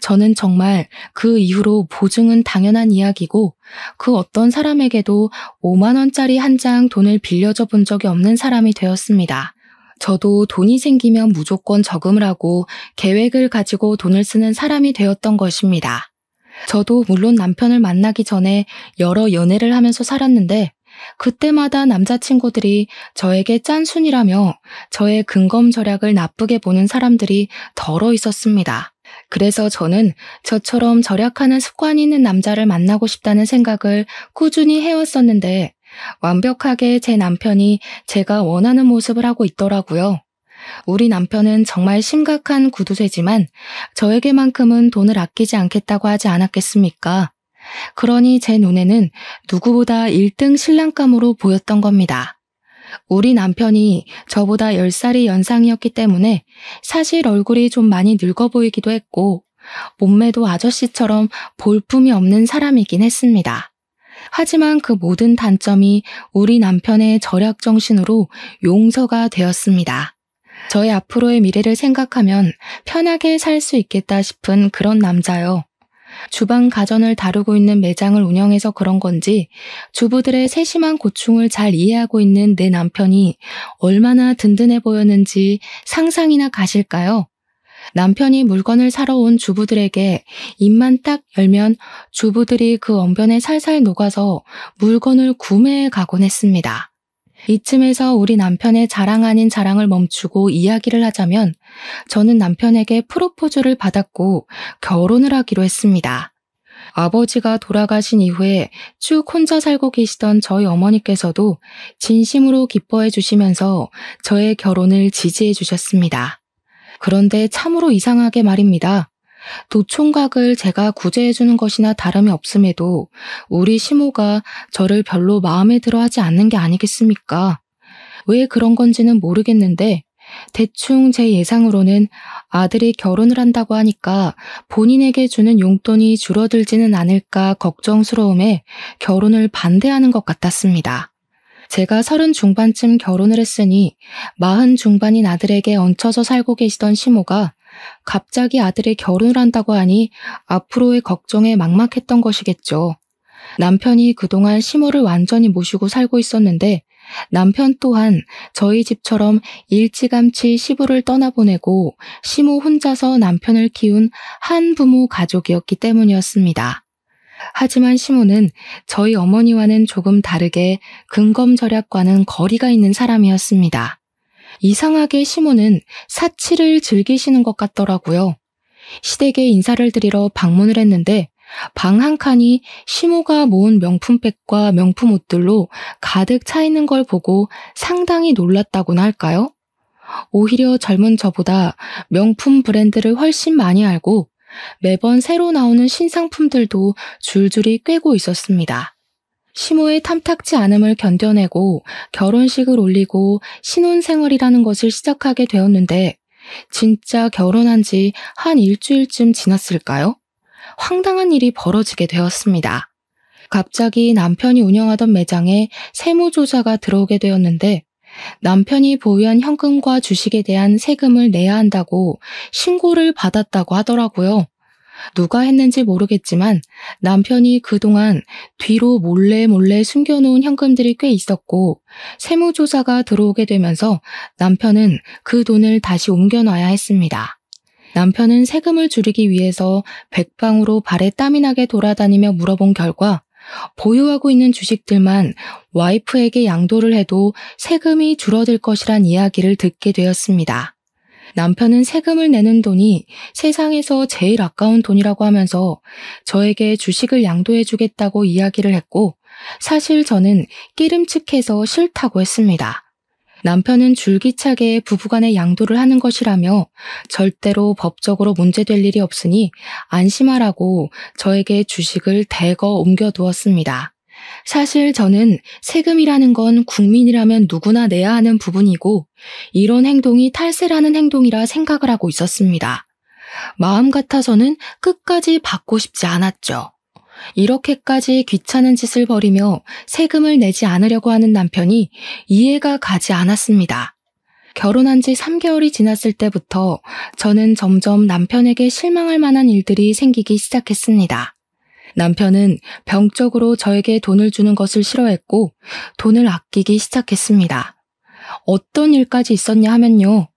저는 정말 그 이후로 보증은 당연한 이야기고 그 어떤 사람에게도 5만 원짜리 한 장 돈을 빌려줘 본 적이 없는 사람이 되었습니다. 저도 돈이 생기면 무조건 저금을 하고 계획을 가지고 돈을 쓰는 사람이 되었던 것입니다. 저도 물론 남편을 만나기 전에 여러 연애를 하면서 살았는데 그때마다 남자친구들이 저에게 짠순이라며 저의 근검절약을 나쁘게 보는 사람들이 덜어 있었습니다. 그래서 저는 저처럼 절약하는 습관이 있는 남자를 만나고 싶다는 생각을 꾸준히 해왔었는데 완벽하게 제 남편이 제가 원하는 모습을 하고 있더라고요. 우리 남편은 정말 심각한 구두쇠지만 저에게만큼은 돈을 아끼지 않겠다고 하지 않았겠습니까? 그러니 제 눈에는 누구보다 1등 신랑감으로 보였던 겁니다. 우리 남편이 저보다 10살이 연상이었기 때문에 사실 얼굴이 좀 많이 늙어 보이기도 했고 몸매도 아저씨처럼 볼품이 없는 사람이긴 했습니다. 하지만 그 모든 단점이 우리 남편의 절약 정신으로 용서가 되었습니다. 저의 앞으로의 미래를 생각하면 편하게 살 수 있겠다 싶은 그런 남자요. 주방 가전을 다루고 있는 매장을 운영해서 그런 건지 주부들의 세심한 고충을 잘 이해하고 있는 내 남편이 얼마나 든든해 보였는지 상상이나 가실까요? 남편이 물건을 사러 온 주부들에게 입만 딱 열면 주부들이 그 언변에 살살 녹아서 물건을 구매해 가곤 했습니다. 이쯤에서 우리 남편의 자랑 아닌 자랑을 멈추고 이야기를 하자면 저는 남편에게 프로포즈를 받았고 결혼을 하기로 했습니다. 아버지가 돌아가신 이후에 쭉 혼자 살고 계시던 저희 어머니께서도 진심으로 기뻐해 주시면서 저의 결혼을 지지해 주셨습니다. 그런데 참으로 이상하게 말입니다. 도총각을 제가 구제해 주는 것이나 다름이 없음에도 우리 시모가 저를 별로 마음에 들어 하지 않는 게 아니겠습니까? 왜 그런 건지는 모르겠는데 대충 제 예상으로는 아들이 결혼을 한다고 하니까 본인에게 주는 용돈이 줄어들지는 않을까 걱정스러움에 결혼을 반대하는 것 같았습니다. 제가 30 중반쯤 결혼을 했으니 40 중반인 아들에게 얹혀서 살고 계시던 시모가 갑자기 아들이 결혼을 한다고 하니 앞으로의 걱정에 막막했던 것이겠죠. 남편이 그동안 시모를 완전히 모시고 살고 있었는데 남편 또한 저희 집처럼 일찌감치 시부를 떠나보내고 시모 혼자서 남편을 키운 한부모 가족이었기 때문이었습니다. 하지만 시모는 저희 어머니와는 조금 다르게 근검절약과는 거리가 있는 사람이었습니다. 이상하게 시모는 사치를 즐기시는 것 같더라고요. 시댁에 인사를 드리러 방문을 했는데 방 한 칸이 시모가 모은 명품백과 명품 옷들로 가득 차 있는 걸 보고 상당히 놀랐다고나 할까요? 오히려 젊은 저보다 명품 브랜드를 훨씬 많이 알고 매번 새로 나오는 신상품들도 줄줄이 꿰고 있었습니다. 시모의 탐탁지 않음을 견뎌내고 결혼식을 올리고 신혼생활이라는 것을 시작하게 되었는데 진짜 결혼한 지 한 일주일쯤 지났을까요? 황당한 일이 벌어지게 되었습니다. 갑자기 남편이 운영하던 매장에 세무조사가 들어오게 되었는데 남편이 보유한 현금과 주식에 대한 세금을 내야 한다고 신고를 받았다고 하더라고요. 누가 했는지 모르겠지만 남편이 그동안 뒤로 몰래 숨겨놓은 현금들이 꽤 있었고 세무조사가 들어오게 되면서 남편은 그 돈을 다시 옮겨놔야 했습니다. 남편은 세금을 줄이기 위해서 백방으로 발에 땀이 나게 돌아다니며 물어본 결과 보유하고 있는 주식들만 와이프에게 양도를 해도 세금이 줄어들 것이란 이야기를 듣게 되었습니다. 남편은 세금을 내는 돈이 세상에서 제일 아까운 돈이라고 하면서 저에게 주식을 양도해주겠다고 이야기를 했고, 사실 저는 끼름칙해서 싫다고 했습니다. 남편은 줄기차게 부부간에 양도를 하는 것이라며 절대로 법적으로 문제될 일이 없으니 안심하라고 저에게 주식을 대거 옮겨두었습니다. 사실 저는 세금이라는 건 국민이라면 누구나 내야 하는 부분이고 이런 행동이 탈세라는 행동이라 생각을 하고 있었습니다. 마음 같아서는 끝까지 받고 싶지 않았죠. 이렇게까지 귀찮은 짓을 벌이며 세금을 내지 않으려고 하는 남편이 이해가 가지 않았습니다. 결혼한 지 3개월이 지났을 때부터 저는 점점 남편에게 실망할 만한 일들이 생기기 시작했습니다. 남편은 병적으로 저에게 돈을 주는 것을 싫어했고 돈을 아끼기 시작했습니다. 어떤 일까지 있었냐 하면요.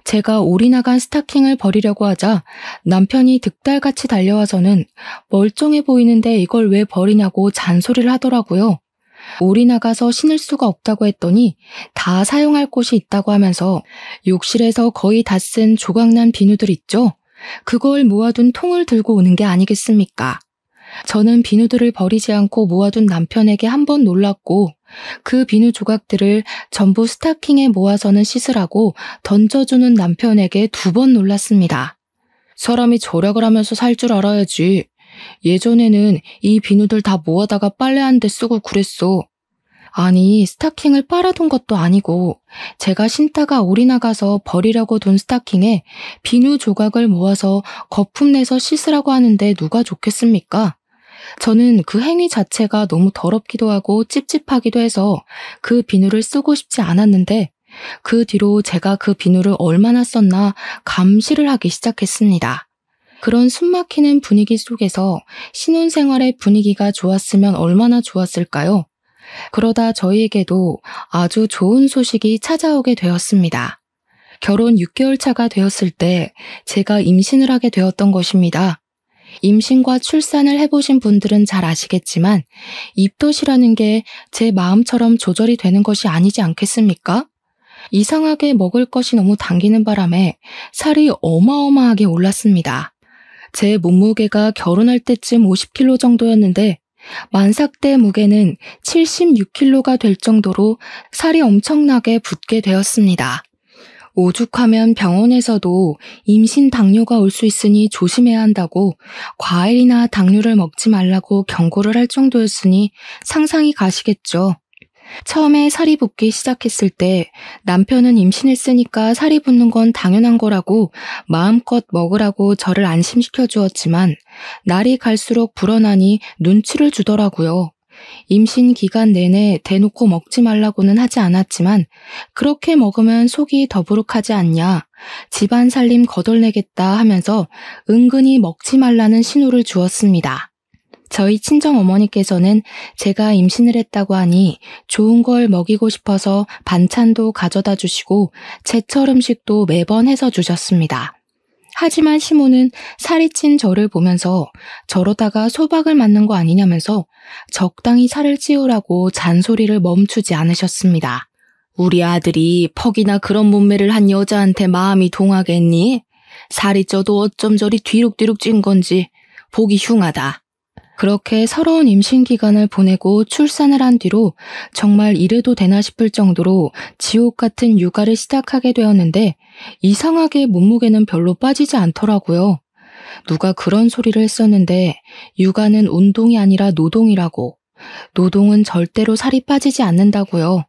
제가 올이 나간 스타킹을 버리려고 하자 남편이 득달같이 달려와서는 멀쩡해 보이는데 이걸 왜 버리냐고 잔소리를 하더라고요. 올이 나가서 신을 수가 없다고 했더니 다 사용할 곳이 있다고 하면서 욕실에서 거의 다 쓴 조각난 비누들 있죠? 그걸 모아둔 통을 들고 오는 게 아니겠습니까? 저는 비누들을 버리지 않고 모아둔 남편에게 한 번 놀랐고 그 비누 조각들을 전부 스타킹에 모아서는 씻으라고 던져주는 남편에게 2번 놀랐습니다. 사람이 절약을 하면서 살 줄 알아야지. 예전에는 이 비누들 다 모아다가 빨래하는 데 쓰고 그랬어. 아니, 스타킹을 빨아둔 것도 아니고 제가 신다가 올이 나가서 버리려고 둔 스타킹에 비누 조각을 모아서 거품 내서 씻으라고 하는데 누가 좋겠습니까? 저는 그 행위 자체가 너무 더럽기도 하고 찝찝하기도 해서 그 비누를 쓰고 싶지 않았는데 그 뒤로 제가 그 비누를 얼마나 썼나 감시를 하기 시작했습니다. 그런 숨막히는 분위기 속에서 신혼생활의 분위기가 좋았으면 얼마나 좋았을까요? 그러다 저희에게도 아주 좋은 소식이 찾아오게 되었습니다. 결혼 6개월 차가 되었을 때 제가 임신을 하게 되었던 것입니다. 임신과 출산을 해보신 분들은 잘 아시겠지만 입덧이라는 게 제 마음처럼 조절이 되는 것이 아니지 않겠습니까? 이상하게 먹을 것이 너무 당기는 바람에 살이 어마어마하게 올랐습니다. 제 몸무게가 결혼할 때쯤 50kg 정도였는데 만삭 때 무게는 76kg가 될 정도로 살이 엄청나게 붙게 되었습니다. 오죽하면 병원에서도 임신 당뇨가 올 수 있으니 조심해야 한다고 과일이나 당류를 먹지 말라고 경고를 할 정도였으니 상상이 가시겠죠. 처음에 살이 붙기 시작했을 때 남편은 임신했으니까 살이 붙는 건 당연한 거라고 마음껏 먹으라고 저를 안심시켜 주었지만 날이 갈수록 불어나니 눈치를 주더라고요. 임신 기간 내내 대놓고 먹지 말라고는 하지 않았지만 그렇게 먹으면 속이 더부룩하지 않냐, 집안 살림 거덜내겠다 하면서 은근히 먹지 말라는 신호를 주었습니다. 저희 친정어머니께서는 제가 임신을 했다고 하니 좋은 걸 먹이고 싶어서 반찬도 가져다 주시고 제철 음식도 매번 해서 주셨습니다. 하지만 시모는 살이 찐 저를 보면서 저러다가 소박을 맞는 거 아니냐면서 적당히 살을 찌우라고 잔소리를 멈추지 않으셨습니다. 우리 아들이 퍽이나 그런 몸매를 한 여자한테 마음이 동하겠니? 살이 쪄도 어쩜 저리 뒤룩뒤룩 찐 건지 보기 흉하다. 그렇게 서러운 임신 기간을 보내고 출산을 한 뒤로 정말 이래도 되나 싶을 정도로 지옥 같은 육아를 시작하게 되었는데 이상하게 몸무게는 별로 빠지지 않더라고요. 누가 그런 소리를 했었는데 육아는 운동이 아니라 노동이라고. 노동은 절대로 살이 빠지지 않는다고요.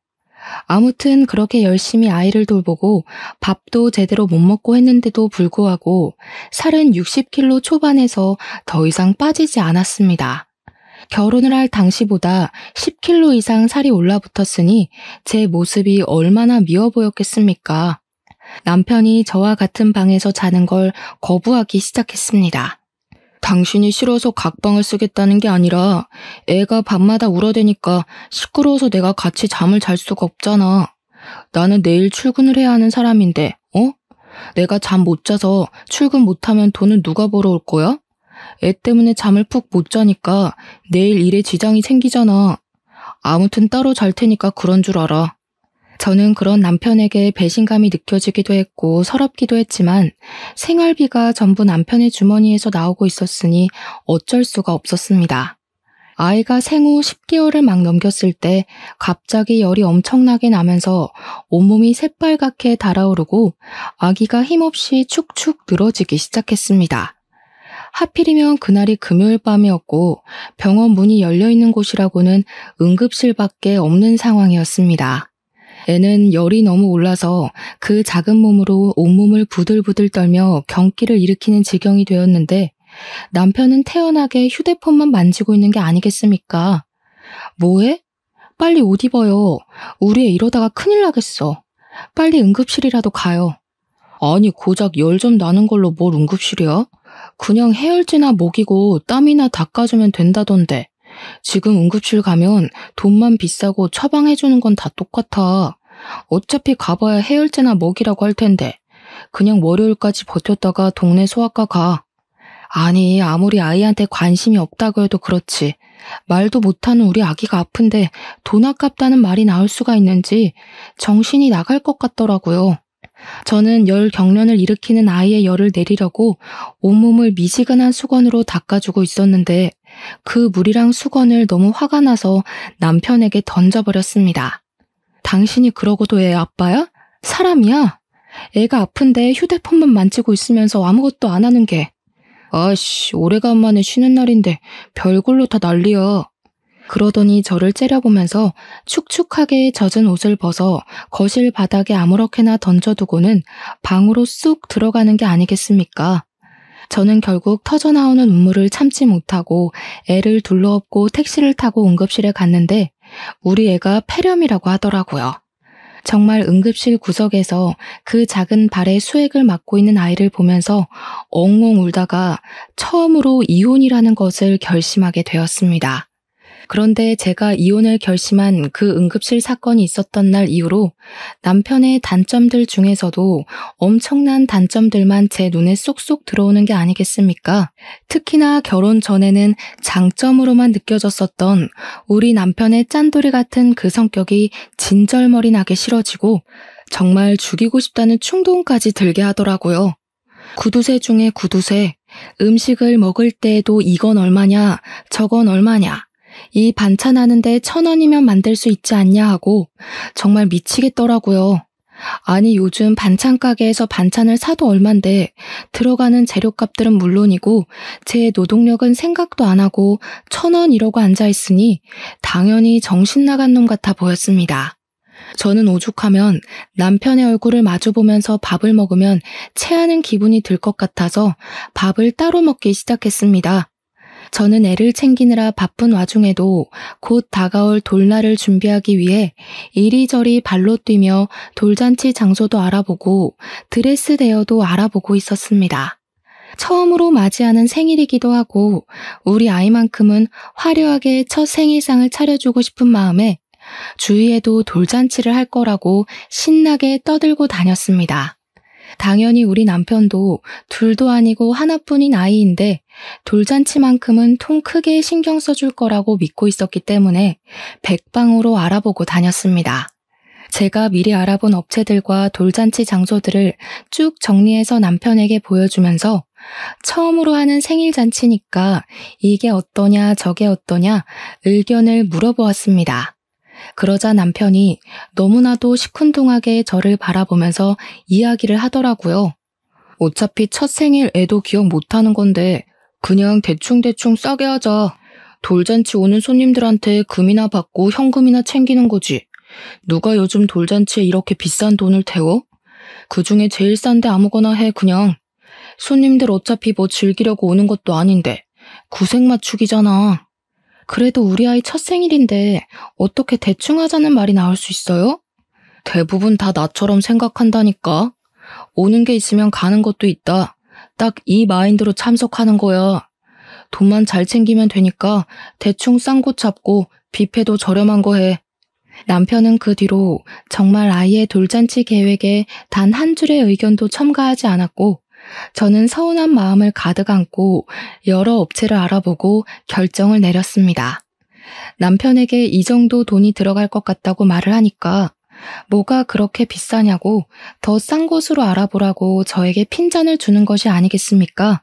아무튼 그렇게 열심히 아이를 돌보고 밥도 제대로 못 먹고 했는데도 불구하고 살은 60kg 초반에서 더 이상 빠지지 않았습니다. 결혼을 할 당시보다 10kg 이상 살이 올라붙었으니 제 모습이 얼마나 미워 보였겠습니까? 남편이 저와 같은 방에서 자는 걸 거부하기 시작했습니다. 당신이 싫어서 각방을 쓰겠다는 게 아니라 애가 밤마다 울어대니까 시끄러워서 내가 같이 잠을 잘 수가 없잖아. 나는 내일 출근을 해야 하는 사람인데, 내가 잠 못 자서 출근 못하면 돈은 누가 벌어올 거야? 애 때문에 잠을 푹 못 자니까 내일 일에 지장이 생기잖아. 아무튼 따로 잘 테니까 그런 줄 알아. 저는 그런 남편에게 배신감이 느껴지기도 했고 서럽기도 했지만 생활비가 전부 남편의 주머니에서 나오고 있었으니 어쩔 수가 없었습니다. 아이가 생후 10개월을 막 넘겼을 때 갑자기 열이 엄청나게 나면서 온몸이 새빨갛게 달아오르고 아기가 힘없이 축축 늘어지기 시작했습니다. 하필이면 그날이 금요일 밤이었고 병원 문이 열려있는 곳이라고는 응급실밖에 없는 상황이었습니다. 애는 열이 너무 올라서 그 작은 몸으로 온몸을 부들부들 떨며 경기를 일으키는 지경이 되었는데 남편은 태연하게 휴대폰만 만지고 있는 게 아니겠습니까? 뭐해? 빨리 옷 입어요. 우리 애 이러다가 큰일 나겠어. 빨리 응급실이라도 가요. 아니 고작 열 좀 나는 걸로 뭘 응급실이야? 그냥 해열제나 먹이고 땀이나 닦아주면 된다던데. 지금 응급실 가면 돈만 비싸고 처방해주는 건 다 똑같아. 어차피 가봐야 해열제나 먹이라고 할 텐데. 그냥 월요일까지 버텼다가 동네 소아과 가. 아니 아무리 아이한테 관심이 없다고 해도 그렇지. 말도 못하는 우리 아기가 아픈데 돈 아깝다는 말이 나올 수가 있는지 정신이 나갈 것 같더라고요. 저는 열 경련을 일으키는 아이의 열을 내리려고 온몸을 미지근한 수건으로 닦아주고 있었는데 그 물이랑 수건을 너무 화가 나서 남편에게 던져버렸습니다. 당신이 그러고도 애 아빠야? 사람이야? 애가 아픈데 휴대폰만 만지고 있으면서 아무것도 안 하는 게. 아이씨, 오래간만에 쉬는 날인데 별걸로 다 난리야. 그러더니 저를 째려보면서 축축하게 젖은 옷을 벗어 거실 바닥에 아무렇게나 던져두고는 방으로 쑥 들어가는 게 아니겠습니까? 저는 결국 터져나오는 눈물을 참지 못하고 애를 둘러엎고 택시를 타고 응급실에 갔는데 우리 애가 폐렴이라고 하더라고요. 정말 응급실 구석에서 그 작은 발에 수액을 맞고 있는 아이를 보면서 엉엉 울다가 처음으로 이혼이라는 것을 결심하게 되었습니다. 그런데 제가 이혼을 결심한 그 응급실 사건이 있었던 날 이후로 남편의 단점들 중에서도 엄청난 단점들만 제 눈에 쏙쏙 들어오는 게 아니겠습니까? 특히나 결혼 전에는 장점으로만 느껴졌었던 우리 남편의 짠돌이 같은 그 성격이 진절머리 나게 싫어지고 정말 죽이고 싶다는 충동까지 들게 하더라고요. 구두쇠 중에 구두쇠, 음식을 먹을 때에도 이건 얼마냐, 저건 얼마냐, 이 반찬 하는데 1,000원이면 만들 수 있지 않냐 하고 정말 미치겠더라고요. 아니 요즘 반찬 가게에서 반찬을 사도 얼만데 들어가는 재료값들은 물론이고 제 노동력은 생각도 안 하고 1,000원 이러고 앉아있으니 당연히 정신 나간 놈 같아 보였습니다. 저는 오죽하면 남편의 얼굴을 마주보면서 밥을 먹으면 체하는 기분이 들 것 같아서 밥을 따로 먹기 시작했습니다. 저는 애를 챙기느라 바쁜 와중에도 곧 다가올 돌날을 준비하기 위해 이리저리 발로 뛰며 돌잔치 장소도 알아보고 드레스 대여도 알아보고 있었습니다. 처음으로 맞이하는 생일이기도 하고 우리 아이만큼은 화려하게 첫 생일상을 차려주고 싶은 마음에 주위에도 돌잔치를 할 거라고 신나게 떠들고 다녔습니다. 당연히 우리 남편도 둘도 아니고 하나뿐인 아이인데 돌잔치만큼은 통 크게 신경 써줄 거라고 믿고 있었기 때문에 백방으로 알아보고 다녔습니다. 제가 미리 알아본 업체들과 돌잔치 장소들을 쭉 정리해서 남편에게 보여주면서 처음으로 하는 생일잔치니까 이게 어떠냐 저게 어떠냐 의견을 물어보았습니다. 그러자 남편이 너무나도 시큰둥하게 저를 바라보면서 이야기를 하더라고요. 어차피 첫 생일 애도 기억 못하는 건데 그냥 대충대충 싸게 하자. 돌잔치 오는 손님들한테 금이나 받고 현금이나 챙기는 거지. 누가 요즘 돌잔치에 이렇게 비싼 돈을 태워? 그중에 제일 싼데 아무거나 해 그냥. 손님들 어차피 뭐 즐기려고 오는 것도 아닌데 구색 맞추기잖아. 그래도 우리 아이 첫 생일인데 어떻게 대충 하자는 말이 나올 수 있어요? 대부분 다 나처럼 생각한다니까. 오는 게 있으면 가는 것도 있다. 딱 이 마인드로 참석하는 거야. 돈만 잘 챙기면 되니까 대충 싼 곳 잡고 뷔페도 저렴한 거 해. 남편은 그 뒤로 정말 아이의 돌잔치 계획에 단 한 줄의 의견도 첨가하지 않았고 저는 서운한 마음을 가득 안고 여러 업체를 알아보고 결정을 내렸습니다. 남편에게 이 정도 돈이 들어갈 것 같다고 말을 하니까 뭐가 그렇게 비싸냐고 더 싼 곳으로 알아보라고 저에게 핀잔을 주는 것이 아니겠습니까?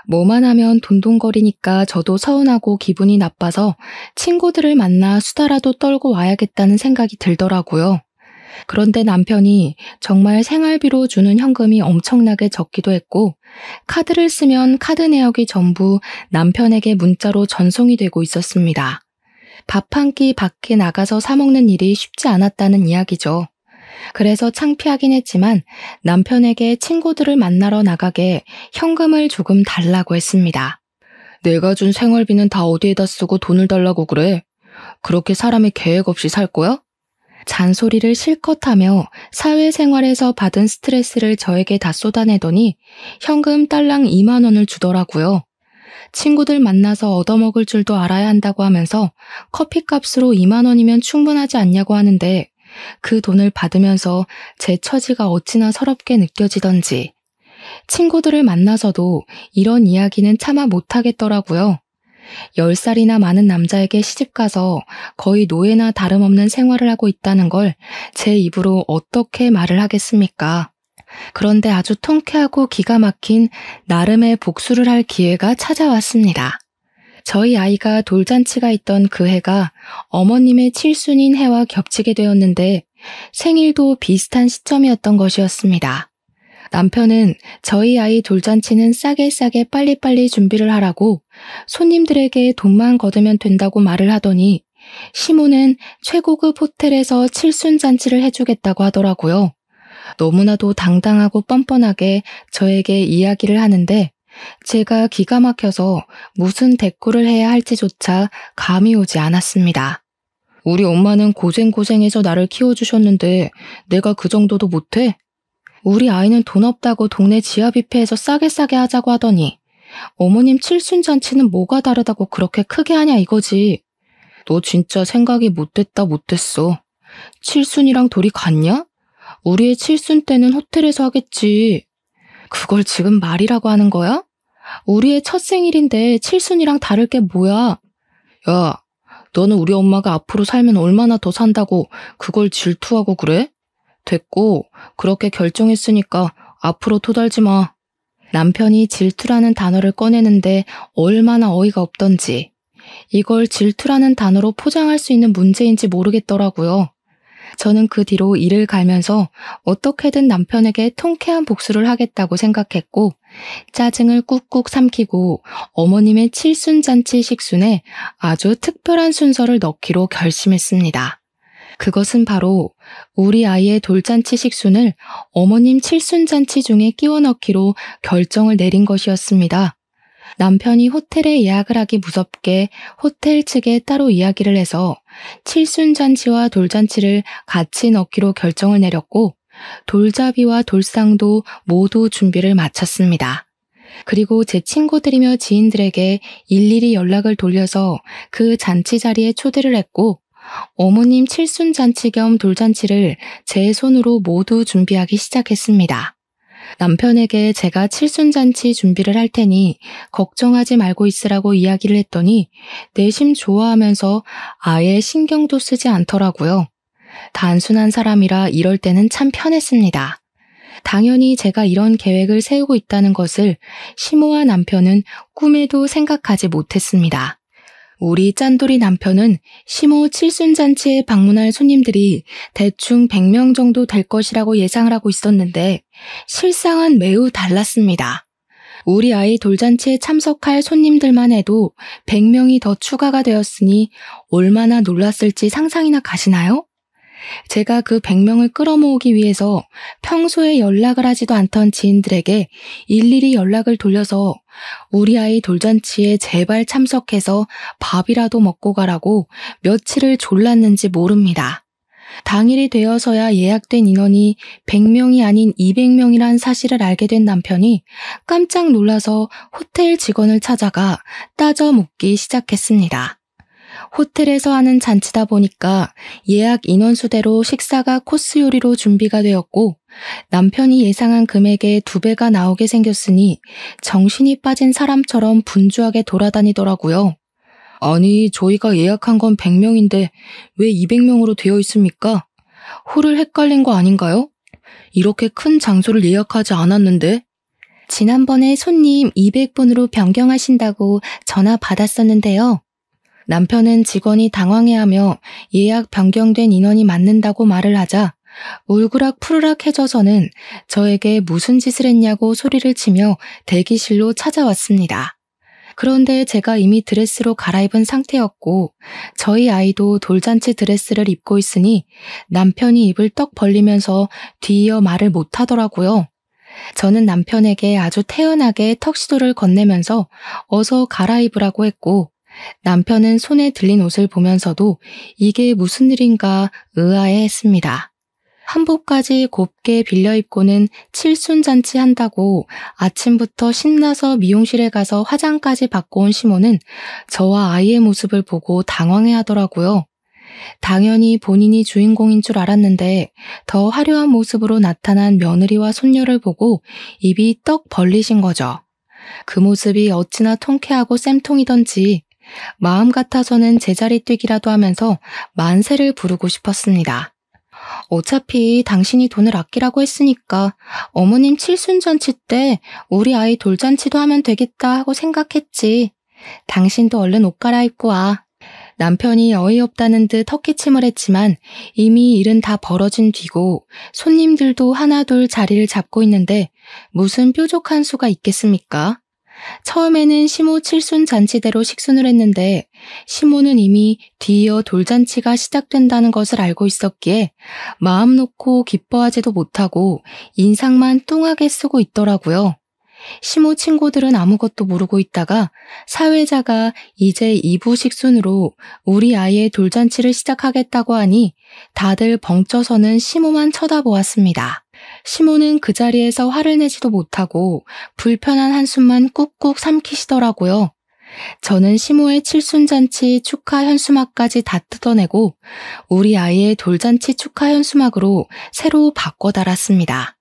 뭐만 하면 돈돈거리니까 저도 서운하고 기분이 나빠서 친구들을 만나 수다라도 떨고 와야겠다는 생각이 들더라고요. 그런데 남편이 정말 생활비로 주는 현금이 엄청나게 적기도 했고, 카드를 쓰면 카드 내역이 전부 남편에게 문자로 전송이 되고 있었습니다. 밥 한 끼 밖에 나가서 사 먹는 일이 쉽지 않았다는 이야기죠. 그래서 창피하긴 했지만 남편에게 친구들을 만나러 나가게 현금을 조금 달라고 했습니다. 내가 준 생활비는 다 어디에다 쓰고 돈을 달라고 그래? 그렇게 사람이 계획 없이 살 거야? 잔소리를 실컷 하며 사회생활에서 받은 스트레스를 저에게 다 쏟아내더니 현금 딸랑 2만 원을 주더라고요. 친구들 만나서 얻어먹을 줄도 알아야 한다고 하면서 커피값으로 2만 원이면 충분하지 않냐고 하는데 그 돈을 받으면서 제 처지가 어찌나 서럽게 느껴지던지 친구들을 만나서도 이런 이야기는 차마 못하겠더라고요. 10살이나 많은 남자에게 시집가서 거의 노예나 다름없는 생활을 하고 있다는 걸 제 입으로 어떻게 말을 하겠습니까? 그런데 아주 통쾌하고 기가 막힌 나름의 복수를 할 기회가 찾아왔습니다. 저희 아이가 돌잔치가 있던 그 해가 어머님의 칠순인 해와 겹치게 되었는데 생일도 비슷한 시점이었던 것이었습니다. 남편은 저희 아이 돌잔치는 싸게 빨리빨리 준비를 하라고 손님들에게 돈만 걷으면 된다고 말을 하더니 시모는 최고급 호텔에서 칠순잔치를 해주겠다고 하더라고요. 너무나도 당당하고 뻔뻔하게 저에게 이야기를 하는데 제가 기가 막혀서 무슨 대꾸를 해야 할지조차 감이 오지 않았습니다. 우리 엄마는 고생고생해서 나를 키워주셨는데 내가 그 정도도 못해? 우리 아이는 돈 없다고 동네 지하 뷔페에서 싸게 하자고 하더니 어머님 칠순잔치는 뭐가 다르다고 그렇게 크게 하냐 이거지. 너 진짜 생각이 못됐어. 칠순이랑 돌이 같냐? 우리의 칠순 때는 호텔에서 하겠지. 그걸 지금 말이라고 하는 거야? 우리의 첫 생일인데 칠순이랑 다를 게 뭐야? 야, 너는 우리 엄마가 앞으로 살면 얼마나 더 산다고 그걸 질투하고 그래? 됐고, 그렇게 결정했으니까 앞으로 토달지 마. 남편이 질투라는 단어를 꺼내는데 얼마나 어이가 없던지, 이걸 질투라는 단어로 포장할 수 있는 문제인지 모르겠더라고요. 저는 그 뒤로 이를 갈면서 어떻게든 남편에게 통쾌한 복수를 하겠다고 생각했고 짜증을 꾹꾹 삼키고 어머님의 칠순잔치 식순에 아주 특별한 순서를 넣기로 결심했습니다. 그것은 바로 우리 아이의 돌잔치 식순을 어머님 칠순잔치 중에 끼워 넣기로 결정을 내린 것이었습니다. 남편이 호텔에 예약을 하기 무섭게 호텔 측에 따로 이야기를 해서 칠순잔치와 돌잔치를 같이 넣기로 결정을 내렸고 돌잡이와 돌상도 모두 준비를 마쳤습니다. 그리고 제 친구들이며 지인들에게 일일이 연락을 돌려서 그 잔치 자리에 초대를 했고 어머님 칠순잔치 겸 돌잔치를 제 손으로 모두 준비하기 시작했습니다. 남편에게 제가 칠순잔치 준비를 할 테니 걱정하지 말고 있으라고 이야기를 했더니 내심 좋아하면서 아예 신경도 쓰지 않더라고요. 단순한 사람이라 이럴 때는 참 편했습니다. 당연히 제가 이런 계획을 세우고 있다는 것을 시모와 남편은 꿈에도 생각하지 못했습니다. 우리 짠돌이 남편은 시모 칠순잔치에 방문할 손님들이 대충 100명 정도 될 것이라고 예상을 하고 있었는데 실상은 매우 달랐습니다. 우리 아이 돌잔치에 참석할 손님들만 해도 100명이 더 추가가 되었으니 얼마나 놀랐을지 상상이나 가시나요? 제가 그 100명을 끌어모으기 위해서 평소에 연락을 하지도 않던 지인들에게 일일이 연락을 돌려서 우리 아이 돌잔치에 제발 참석해서 밥이라도 먹고 가라고 며칠을 졸랐는지 모릅니다. 당일이 되어서야 예약된 인원이 100명이 아닌 200명이란 사실을 알게 된 남편이 깜짝 놀라서 호텔 직원을 찾아가 따져 묻기 시작했습니다. 호텔에서 하는 잔치다 보니까 예약 인원수대로 식사가 코스 요리로 준비가 되었고 남편이 예상한 금액의 2배가 나오게 생겼으니 정신이 빠진 사람처럼 분주하게 돌아다니더라고요. 아니, 저희가 예약한 건 100명인데 왜 200명으로 되어 있습니까? 홀을 헷갈린 거 아닌가요? 이렇게 큰 장소를 예약하지 않았는데? 지난번에 손님 200분으로 변경하신다고 전화 받았었는데요. 남편은 직원이 당황해하며 예약 변경된 인원이 맞는다고 말을 하자 울그락푸르락해져서는 저에게 무슨 짓을 했냐고 소리를 치며 대기실로 찾아왔습니다. 그런데 제가 이미 드레스로 갈아입은 상태였고 저희 아이도 돌잔치 드레스를 입고 있으니 남편이 입을 떡 벌리면서 뒤이어 말을 못하더라고요. 저는 남편에게 아주 태연하게 턱시도를 건네면서 어서 갈아입으라고 했고 남편은 손에 들린 옷을 보면서도 이게 무슨 일인가 의아해했습니다. 한복까지 곱게 빌려 입고는 칠순잔치 한다고 아침부터 신나서 미용실에 가서 화장까지 받고 온 시모는 저와 아이의 모습을 보고 당황해하더라고요. 당연히 본인이 주인공인 줄 알았는데 더 화려한 모습으로 나타난 며느리와 손녀를 보고 입이 떡 벌리신 거죠. 그 모습이 어찌나 통쾌하고 쌤통이던지 마음 같아서는 제자리 뛰기라도 하면서 만세를 부르고 싶었습니다. 어차피 당신이 돈을 아끼라고 했으니까 어머님 칠순잔치 때 우리 아이 돌잔치도 하면 되겠다 하고 생각했지. 당신도 얼른 옷 갈아입고 와. 남편이 어이없다는 듯 헛기침을 했지만 이미 일은 다 벌어진 뒤고 손님들도 하나둘 자리를 잡고 있는데 무슨 뾰족한 수가 있겠습니까? 처음에는 시모 칠순잔치대로 식순을 했는데 시모는 이미 뒤이어 돌잔치가 시작된다는 것을 알고 있었기에 마음 놓고 기뻐하지도 못하고 인상만 뚱하게 쓰고 있더라고요. 시모 친구들은 아무것도 모르고 있다가 사회자가 이제 2부 식순으로 우리 아이의 돌잔치를 시작하겠다고 하니 다들 벙쪄서는 시모만 쳐다보았습니다. 시모는 그 자리에서 화를 내지도 못하고 불편한 한숨만 꾹꾹 삼키시더라고요. 저는 시모의 칠순잔치 축하 현수막까지 다 뜯어내고 우리 아이의 돌잔치 축하 현수막으로 새로 바꿔 달았습니다.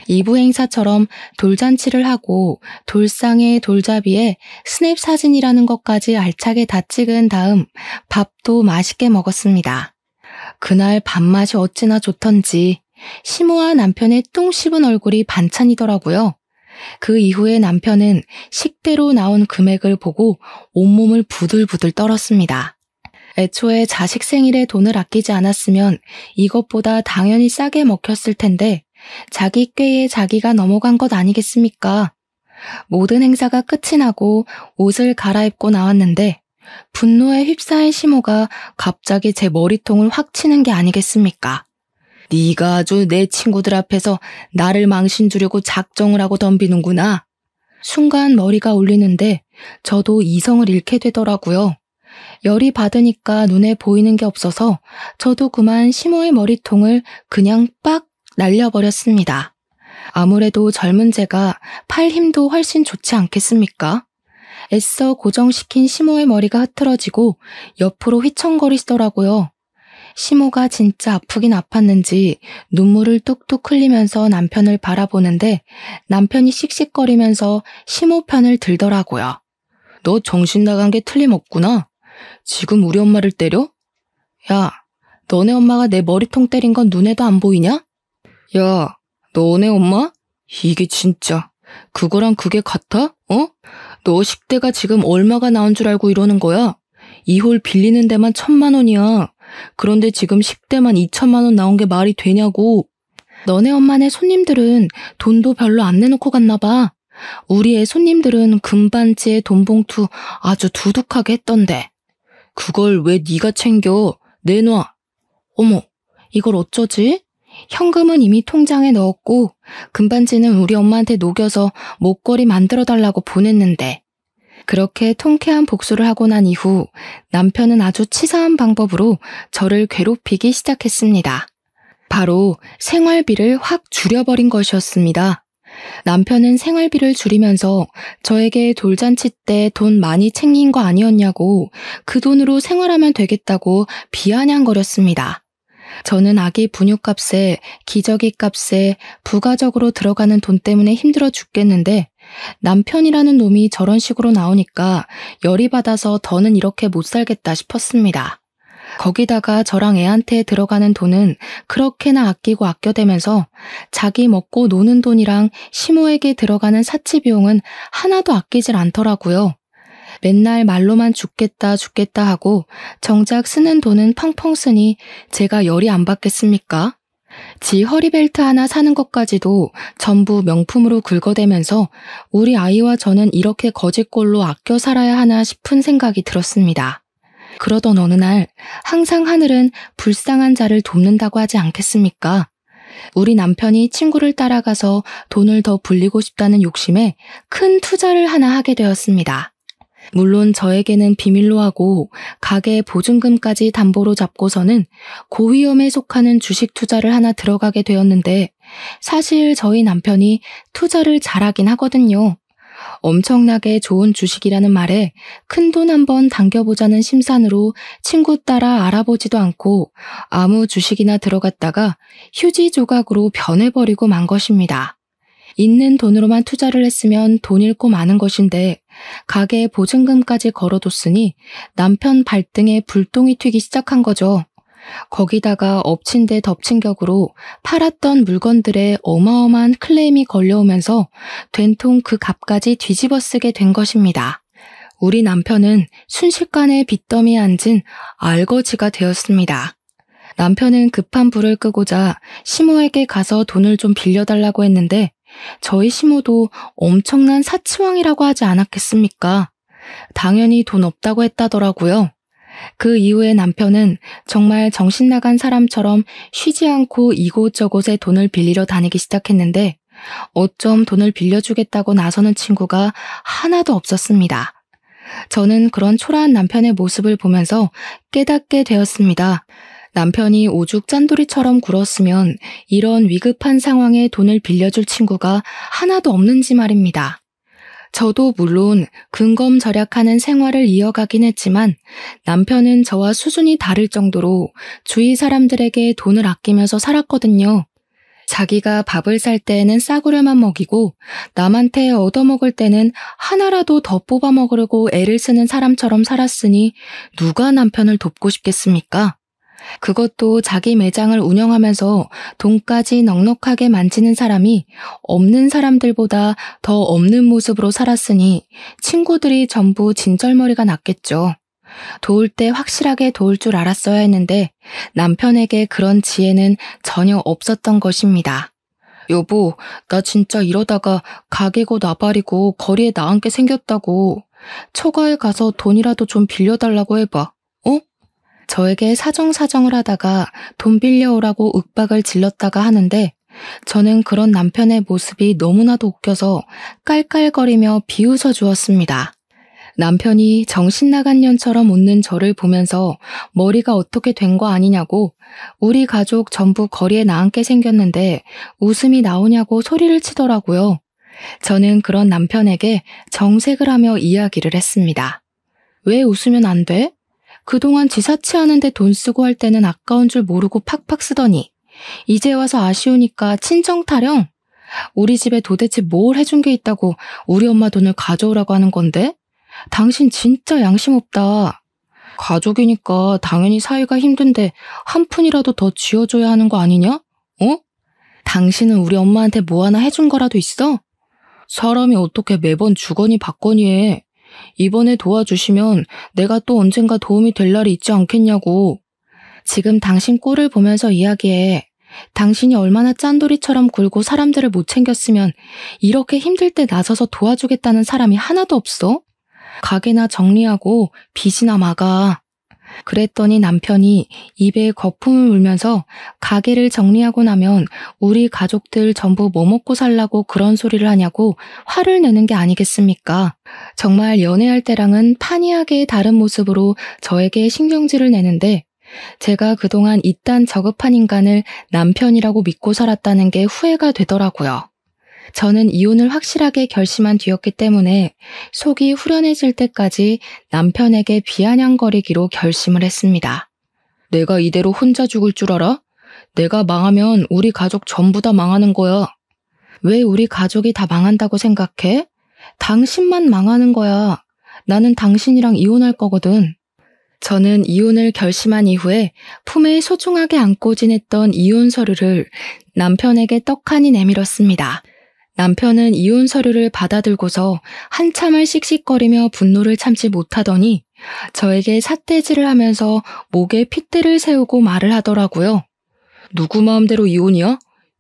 2부 행사처럼 돌잔치를 하고 돌상에 돌잡이에 스냅 사진이라는 것까지 알차게 다 찍은 다음 밥도 맛있게 먹었습니다. 그날 밥맛이 어찌나 좋던지 시모와 남편의 똥 씹은 얼굴이 반찬이더라고요. 그 이후에 남편은 식대로 나온 금액을 보고 온몸을 부들부들 떨었습니다. 애초에 자식 생일에 돈을 아끼지 않았으면 이것보다 당연히 싸게 먹혔을 텐데 자기 꾀에 자기가 넘어간 것 아니겠습니까? 모든 행사가 끝이 나고 옷을 갈아입고 나왔는데 분노에 휩싸인 시모가 갑자기 제 머리통을 확 치는 게 아니겠습니까? 네가 아주 내 친구들 앞에서 나를 망신 주려고 작정을 하고 덤비는구나. 순간 머리가 울리는데 저도 이성을 잃게 되더라고요. 열이 받으니까 눈에 보이는 게 없어서 저도 그만 시모의 머리통을 그냥 빡 날려버렸습니다. 아무래도 젊은 제가 팔 힘도 훨씬 좋지 않겠습니까? 애써 고정시킨 시모의 머리가 흐트러지고 옆으로 휘청거리시더라고요. 시모가 진짜 아프긴 아팠는지 눈물을 뚝뚝 흘리면서 남편을 바라보는데 남편이 씩씩거리면서 시모 편을 들더라고요. 너 정신 나간 게 틀림없구나. 지금 우리 엄마를 때려? 야, 너네 엄마가 내 머리통 때린 건 눈에도 안 보이냐? 야, 너네 엄마? 이게 진짜 그거랑 그게 같아? 어? 너 식대가 지금 얼마가 나온 줄 알고 이러는 거야? 이 홀 빌리는 데만 1,000만 원이야. 그런데 지금 식대만 2천만 원 나온 게 말이 되냐고. 너네 엄마네 손님들은 돈도 별로 안 내놓고 갔나 봐. 우리 애 손님들은 금반지에 돈봉투 아주 두둑하게 했던데. 그걸 왜 네가 챙겨? 내놔. 어머, 이걸 어쩌지? 현금은 이미 통장에 넣었고 금반지는 우리 엄마한테 녹여서 목걸이 만들어달라고 보냈는데. 그렇게 통쾌한 복수를 하고 난 이후 남편은 아주 치사한 방법으로 저를 괴롭히기 시작했습니다. 바로 생활비를 확 줄여버린 것이었습니다. 남편은 생활비를 줄이면서 저에게 돌잔치 때 돈 많이 챙긴 거 아니었냐고 그 돈으로 생활하면 되겠다고 비아냥거렸습니다. 저는 아기 분유값에 기저귀 값에 부가적으로 들어가는 돈 때문에 힘들어 죽겠는데 남편이라는 놈이 저런 식으로 나오니까 열이 받아서 더는 이렇게 못 살겠다 싶었습니다. 거기다가 저랑 애한테 들어가는 돈은 그렇게나 아끼고 아껴대면서 자기 먹고 노는 돈이랑 시모에게 들어가는 사치 비용은 하나도 아끼질 않더라고요. 맨날 말로만 죽겠다 죽겠다 하고 정작 쓰는 돈은 펑펑 쓰니 제가 열이 안 받겠습니까? 지 허리벨트 하나 사는 것까지도 전부 명품으로 긁어대면서 우리 아이와 저는 이렇게 거지꼴로 아껴 살아야 하나 싶은 생각이 들었습니다. 그러던 어느 날 항상 하늘은 불쌍한 자를 돕는다고 하지 않겠습니까? 우리 남편이 친구를 따라가서 돈을 더 불리고 싶다는 욕심에 큰 투자를 하나 하게 되었습니다. 물론 저에게는 비밀로 하고 가게 보증금까지 담보로 잡고서는 고위험에 속하는 주식 투자를 하나 들어가게 되었는데 사실 저희 남편이 투자를 잘하긴 하거든요. 엄청나게 좋은 주식이라는 말에 큰돈 한번 당겨보자는 심산으로 친구 따라 알아보지도 않고 아무 주식이나 들어갔다가 휴지 조각으로 변해버리고 만 것입니다. 있는 돈으로만 투자를 했으면 돈 잃고 마는 것인데 가게에 보증금까지 걸어뒀으니 남편 발등에 불똥이 튀기 시작한 거죠. 거기다가 엎친 데 덮친 격으로 팔았던 물건들에 어마어마한 클레임이 걸려오면서 된통 그 값까지 뒤집어 쓰게 된 것입니다. 우리 남편은 순식간에 빚더미에 앉은 알거지가 되었습니다. 남편은 급한 불을 끄고자 시모에게 가서 돈을 좀 빌려달라고 했는데 저희 시모도 엄청난 사치왕이라고 하지 않았겠습니까? 당연히 돈 없다고 했다더라고요. 그 이후에 남편은 정말 정신 나간 사람처럼 쉬지 않고 이곳저곳에 돈을 빌리러 다니기 시작했는데 어쩜 돈을 빌려주겠다고 나서는 친구가 하나도 없었습니다. 저는 그런 초라한 남편의 모습을 보면서 깨닫게 되었습니다. 남편이 오죽 짠돌이처럼 굴었으면 이런 위급한 상황에 돈을 빌려줄 친구가 하나도 없는지 말입니다. 저도 물론 근검절약하는 생활을 이어가긴 했지만 남편은 저와 수준이 다를 정도로 주위 사람들에게 돈을 아끼면서 살았거든요. 자기가 밥을 살 때에는 싸구려만 먹이고 남한테 얻어먹을 때는 하나라도 더 뽑아 먹으려고 애를 쓰는 사람처럼 살았으니 누가 남편을 돕고 싶겠습니까? 그것도 자기 매장을 운영하면서 돈까지 넉넉하게 만지는 사람이 없는 사람들보다 더 없는 모습으로 살았으니 친구들이 전부 진절머리가 났겠죠. 도울 때 확실하게 도울 줄 알았어야 했는데 남편에게 그런 지혜는 전혀 없었던 것입니다. 여보, 나 진짜 이러다가 가게고 나발이고 거리에 나앉게 생겼다고. 처가에 가서 돈이라도 좀 빌려달라고 해봐. 어? 저에게 사정사정을 하다가 돈 빌려오라고 윽박을 질렀다가 하는데 저는 그런 남편의 모습이 너무나도 웃겨서 깔깔거리며 비웃어 주었습니다. 남편이 정신나간 년처럼 웃는 저를 보면서 머리가 어떻게 된 거 아니냐고 우리 가족 전부 거리에 나앉게 생겼는데 웃음이 나오냐고 소리를 치더라고요. 저는 그런 남편에게 정색을 하며 이야기를 했습니다. 왜 웃으면 안 돼? 그동안 지사치하는데 돈 쓰고 할 때는 아까운 줄 모르고 팍팍 쓰더니 이제 와서 아쉬우니까 친정 타령? 우리 집에 도대체 뭘 해준 게 있다고 우리 엄마 돈을 가져오라고 하는 건데? 당신 진짜 양심 없다. 가족이니까 당연히 사이가 힘든데 한 푼이라도 더 쥐어줘야 하는 거 아니냐? 어? 당신은 우리 엄마한테 뭐 하나 해준 거라도 있어? 사람이 어떻게 매번 주거니 받거니 해. 이번에 도와주시면 내가 또 언젠가 도움이 될 날이 있지 않겠냐고. 지금 당신 꼴을 보면서 이야기해. 당신이 얼마나 짠돌이처럼 굴고 사람들을 못 챙겼으면 이렇게 힘들 때 나서서 도와주겠다는 사람이 하나도 없어? 가게나 정리하고 빚이나 막아. 그랬더니 남편이 입에 거품을 물면서 가게를 정리하고 나면 우리 가족들 전부 뭐 먹고 살라고 그런 소리를 하냐고 화를 내는 게 아니겠습니까? 정말 연애할 때랑은 판이하게 다른 모습으로 저에게 신경질을 내는데 제가 그동안 이딴 저급한 인간을 남편이라고 믿고 살았다는 게 후회가 되더라고요. 저는 이혼을 확실하게 결심한 뒤였기 때문에 속이 후련해질 때까지 남편에게 비아냥거리기로 결심을 했습니다. 내가 이대로 혼자 죽을 줄 알아? 내가 망하면 우리 가족 전부 다 망하는 거야. 왜 우리 가족이 다 망한다고 생각해? 당신만 망하는 거야. 나는 당신이랑 이혼할 거거든. 저는 이혼을 결심한 이후에 품에 소중하게 안고 지냈던 이혼 서류를 남편에게 떡하니 내밀었습니다. 남편은 이혼 서류를 받아들고서 한참을 씩씩거리며 분노를 참지 못하더니 저에게 삿대질을 하면서 목에 핏대를 세우고 말을 하더라고요. 누구 마음대로 이혼이야?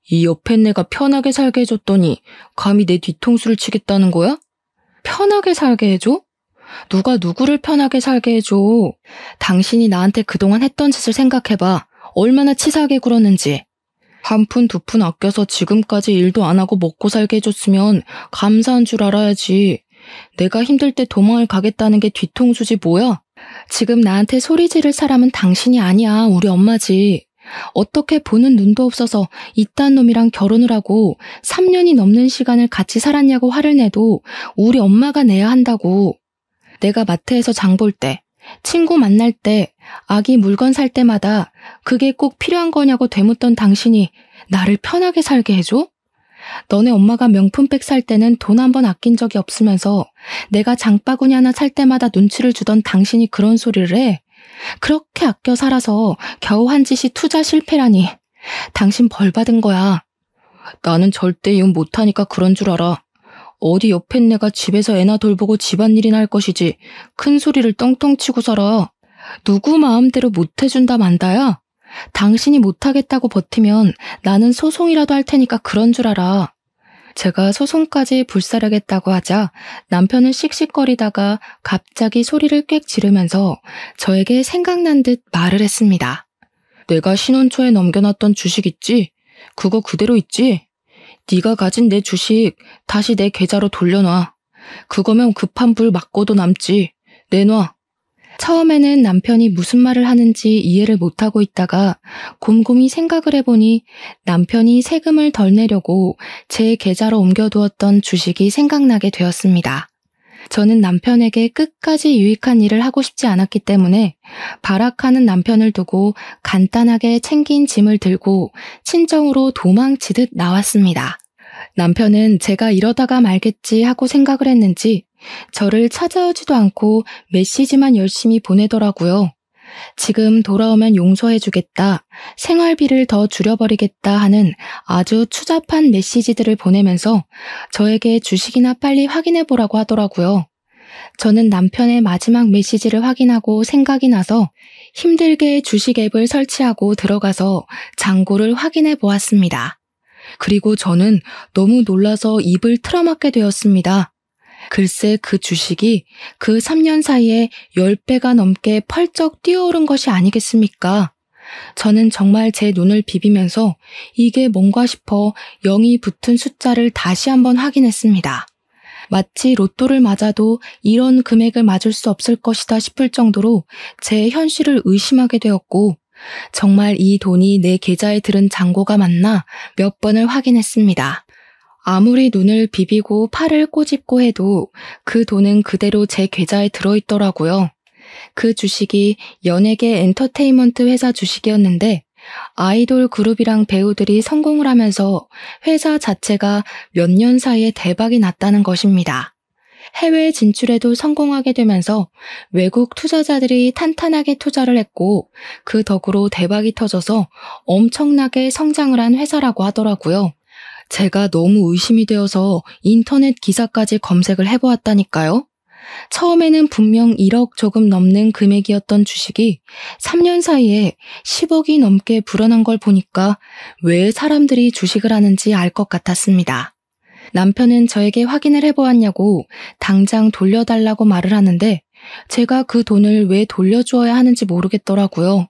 이 옆에 내가 편하게 살게 해줬더니 감히 내 뒤통수를 치겠다는 거야? 편하게 살게 해줘? 누가 누구를 편하게 살게 해줘? 당신이 나한테 그동안 했던 짓을 생각해봐. 얼마나 치사하게 굴었는지. 한 푼 두 푼 아껴서 지금까지 일도 안 하고 먹고 살게 해줬으면 감사한 줄 알아야지. 내가 힘들 때 도망을 가겠다는 게 뒤통수지 뭐야? 지금 나한테 소리 지를 사람은 당신이 아니야. 우리 엄마지. 어떻게 보는 눈도 없어서 이딴 놈이랑 결혼을 하고 3년이 넘는 시간을 같이 살았냐고 화를 내도 우리 엄마가 내야 한다고. 내가 마트에서 장 볼 때, 친구 만날 때, 아기 물건 살 때마다 그게 꼭 필요한 거냐고 되묻던 당신이 나를 편하게 살게 해줘? 너네 엄마가 명품백 살 때는 돈 한 번 아낀 적이 없으면서 내가 장바구니 하나 살 때마다 눈치를 주던 당신이 그런 소리를 해? 그렇게 아껴 살아서 겨우 한 짓이 투자 실패라니. 당신 벌 받은 거야. 나는 절대 이혼 못하니까 그런 줄 알아. 어디 옆에 내가 집에서 애나 돌보고 집안일이나 할 것이지 큰 소리를 떵떵 치고 살아. 누구 마음대로 못해준다 만다야? 당신이 못하겠다고 버티면 나는 소송이라도 할 테니까 그런 줄 알아. 제가 소송까지 불사르겠다고 하자 남편은 씩씩거리다가 갑자기 소리를 꽥 지르면서 저에게 생각난 듯 말을 했습니다. 내가 신혼 초에 넘겨놨던 주식 있지? 그거 그대로 있지? 네가 가진 내 주식 다시 내 계좌로 돌려놔. 그거면 급한 불 맞고도 남지. 내놔. 처음에는 남편이 무슨 말을 하는지 이해를 못하고 있다가 곰곰이 생각을 해보니 남편이 세금을 덜 내려고 제 계좌로 옮겨두었던 주식이 생각나게 되었습니다. 저는 남편에게 끝까지 유익한 일을 하고 싶지 않았기 때문에 발악하는 남편을 두고 간단하게 챙긴 짐을 들고 친정으로 도망치듯 나왔습니다. 남편은 제가 이러다가 말겠지 하고 생각을 했는지 저를 찾아오지도 않고 메시지만 열심히 보내더라고요. 지금 돌아오면 용서해주겠다, 생활비를 더 줄여버리겠다 하는 아주 추잡한 메시지들을 보내면서 저에게 주식이나 빨리 확인해보라고 하더라고요. 저는 남편의 마지막 메시지를 확인하고 생각이 나서 힘들게 주식 앱을 설치하고 들어가서 잔고를 확인해 보았습니다. 그리고 저는 너무 놀라서 입을 틀어막게 되었습니다. 글쎄 그 주식이 그 3년 사이에 10배가 넘게 펄쩍 뛰어오른 것이 아니겠습니까? 저는 정말 제 눈을 비비면서 이게 뭔가 싶어 0이 붙은 숫자를 다시 한번 확인했습니다. 마치 로또를 맞아도 이런 금액을 맞을 수 없을 것이다 싶을 정도로 제 현실을 의심하게 되었고 정말 이 돈이 내 계좌에 들은 잔고가 맞나 몇 번을 확인했습니다. 아무리 눈을 비비고 팔을 꼬집고 해도 그 돈은 그대로 제 계좌에 들어있더라고요. 그 주식이 연예계 엔터테인먼트 회사 주식이었는데 아이돌 그룹이랑 배우들이 성공을 하면서 회사 자체가 몇 년 사이에 대박이 났다는 것입니다. 해외 진출에도 성공하게 되면서 외국 투자자들이 탄탄하게 투자를 했고 그 덕으로 대박이 터져서 엄청나게 성장을 한 회사라고 하더라고요. 제가 너무 의심이 되어서 인터넷 기사까지 검색을 해보았다니까요. 처음에는 분명 1억 조금 넘는 금액이었던 주식이 3년 사이에 10억이 넘게 불어난 걸 보니까 왜 사람들이 주식을 하는지 알 것 같았습니다. 남편은 저에게 확인을 해보았냐고 당장 돌려달라고 말을 하는데 제가 그 돈을 왜 돌려주어야 하는지 모르겠더라고요.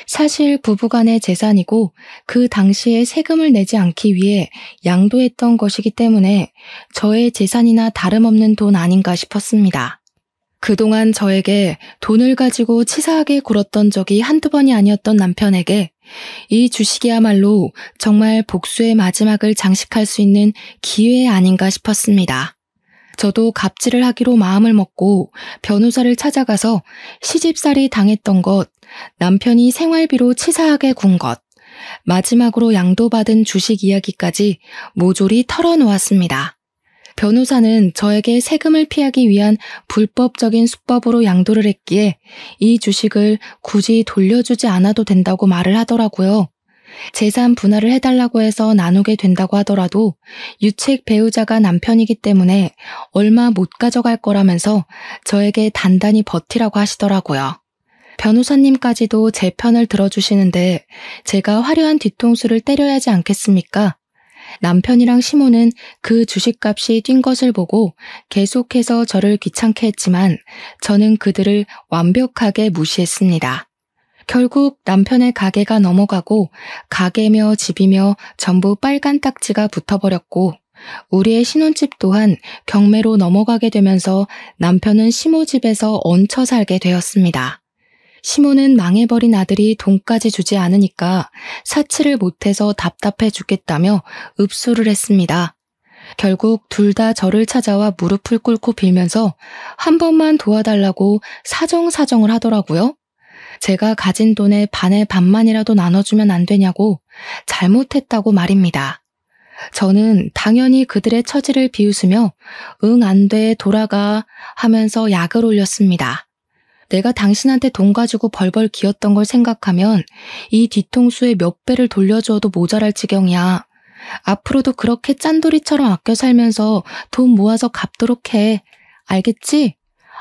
사실 부부간의 재산이고 그 당시에 세금을 내지 않기 위해 양도했던 것이기 때문에 저의 재산이나 다름없는 돈 아닌가 싶었습니다. 그동안 저에게 돈을 가지고 치사하게 굴었던 적이 한두 번이 아니었던 남편에게 이 주식이야말로 정말 복수의 마지막을 장식할 수 있는 기회 아닌가 싶었습니다. 저도 갑질을 하기로 마음을 먹고 변호사를 찾아가서 시집살이 당했던 것, 남편이 생활비로 치사하게 군 것, 마지막으로 양도받은 주식 이야기까지 모조리 털어놓았습니다. 변호사는 저에게 세금을 피하기 위한 불법적인 수법으로 양도를 했기에 이 주식을 굳이 돌려주지 않아도 된다고 말을 하더라고요. 재산 분할을 해달라고 해서 나누게 된다고 하더라도 유책 배우자가 남편이기 때문에 얼마 못 가져갈 거라면서 저에게 단단히 버티라고 하시더라고요. 변호사님까지도 제 편을 들어주시는데 제가 화려한 뒤통수를 때려야 하지 않겠습니까? 남편이랑 시모는 그 주식값이 뛴 것을 보고 계속해서 저를 귀찮게 했지만 저는 그들을 완벽하게 무시했습니다. 결국 남편의 가게가 넘어가고 가게며 집이며 전부 빨간 딱지가 붙어버렸고 우리의 신혼집 또한 경매로 넘어가게 되면서 남편은 시모 집에서 얹혀 살게 되었습니다. 시모는 망해버린 아들이 돈까지 주지 않으니까 사치를 못해서 답답해 죽겠다며 읍수를 했습니다. 결국 둘 다 저를 찾아와 무릎을 꿇고 빌면서 한 번만 도와달라고 사정사정을 하더라고요. 제가 가진 돈의 반의 반만이라도 나눠주면 안 되냐고 잘못했다고 말입니다. 저는 당연히 그들의 처지를 비웃으며 응, 안 돼, 돌아가 하면서 약을 올렸습니다. 내가 당신한테 돈 가지고 벌벌 기었던 걸 생각하면 이 뒤통수에 몇 배를 돌려주어도 모자랄 지경이야. 앞으로도 그렇게 짠돌이처럼 아껴 살면서 돈 모아서 갚도록 해. 알겠지?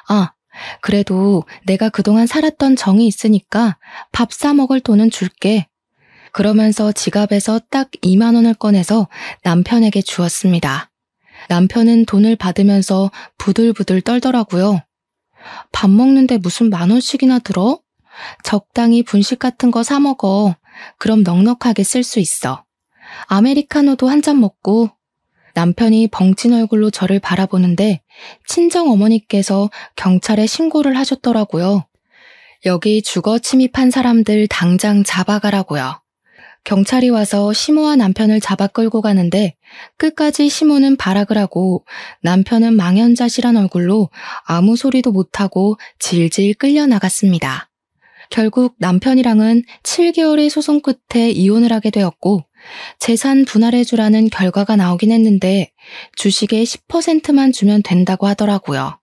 아, 그래도 내가 그동안 살았던 정이 있으니까 밥 사 먹을 돈은 줄게. 그러면서 지갑에서 딱 2만 원을 꺼내서 남편에게 주었습니다. 남편은 돈을 받으면서 부들부들 떨더라고요. 밥 먹는데 무슨 10,000원씩이나 들어? 적당히 분식 같은 거 사 먹어. 그럼 넉넉하게 쓸 수 있어. 아메리카노도 한 잔 먹고. 남편이 벙찐 얼굴로 저를 바라보는데 친정 어머니께서 경찰에 신고를 하셨더라고요. 여기 주거 침입한 사람들 당장 잡아가라고요. 경찰이 와서 시모와 남편을 잡아 끌고 가는데 끝까지 시모는 발악을 하고 남편은 망연자실한 얼굴로 아무 소리도 못하고 질질 끌려나갔습니다. 결국 남편이랑은 7개월의 소송 끝에 이혼을 하게 되었고 재산 분할해주라는 결과가 나오긴 했는데 주식의 10%만 주면 된다고 하더라고요.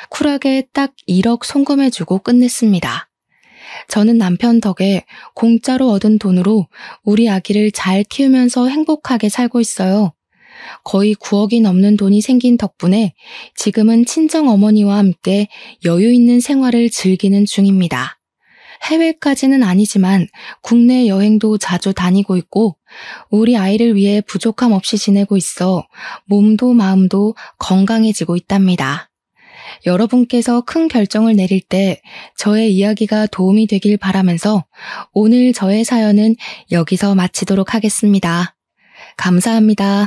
쿨하게 딱 1억 송금해주고 끝냈습니다. 저는 남편 덕에 공짜로 얻은 돈으로 우리 아기를 잘 키우면서 행복하게 살고 있어요. 거의 9억이 넘는 돈이 생긴 덕분에 지금은 친정 어머니와 함께 여유 있는 생활을 즐기는 중입니다. 해외까지는 아니지만 국내 여행도 자주 다니고 있고 우리 아이를 위해 부족함 없이 지내고 있어 몸도 마음도 건강해지고 있답니다. 여러분께서 큰 결정을 내릴 때 저의 이야기가 도움이 되길 바라면서 오늘 저의 사연은 여기서 마치도록 하겠습니다. 감사합니다.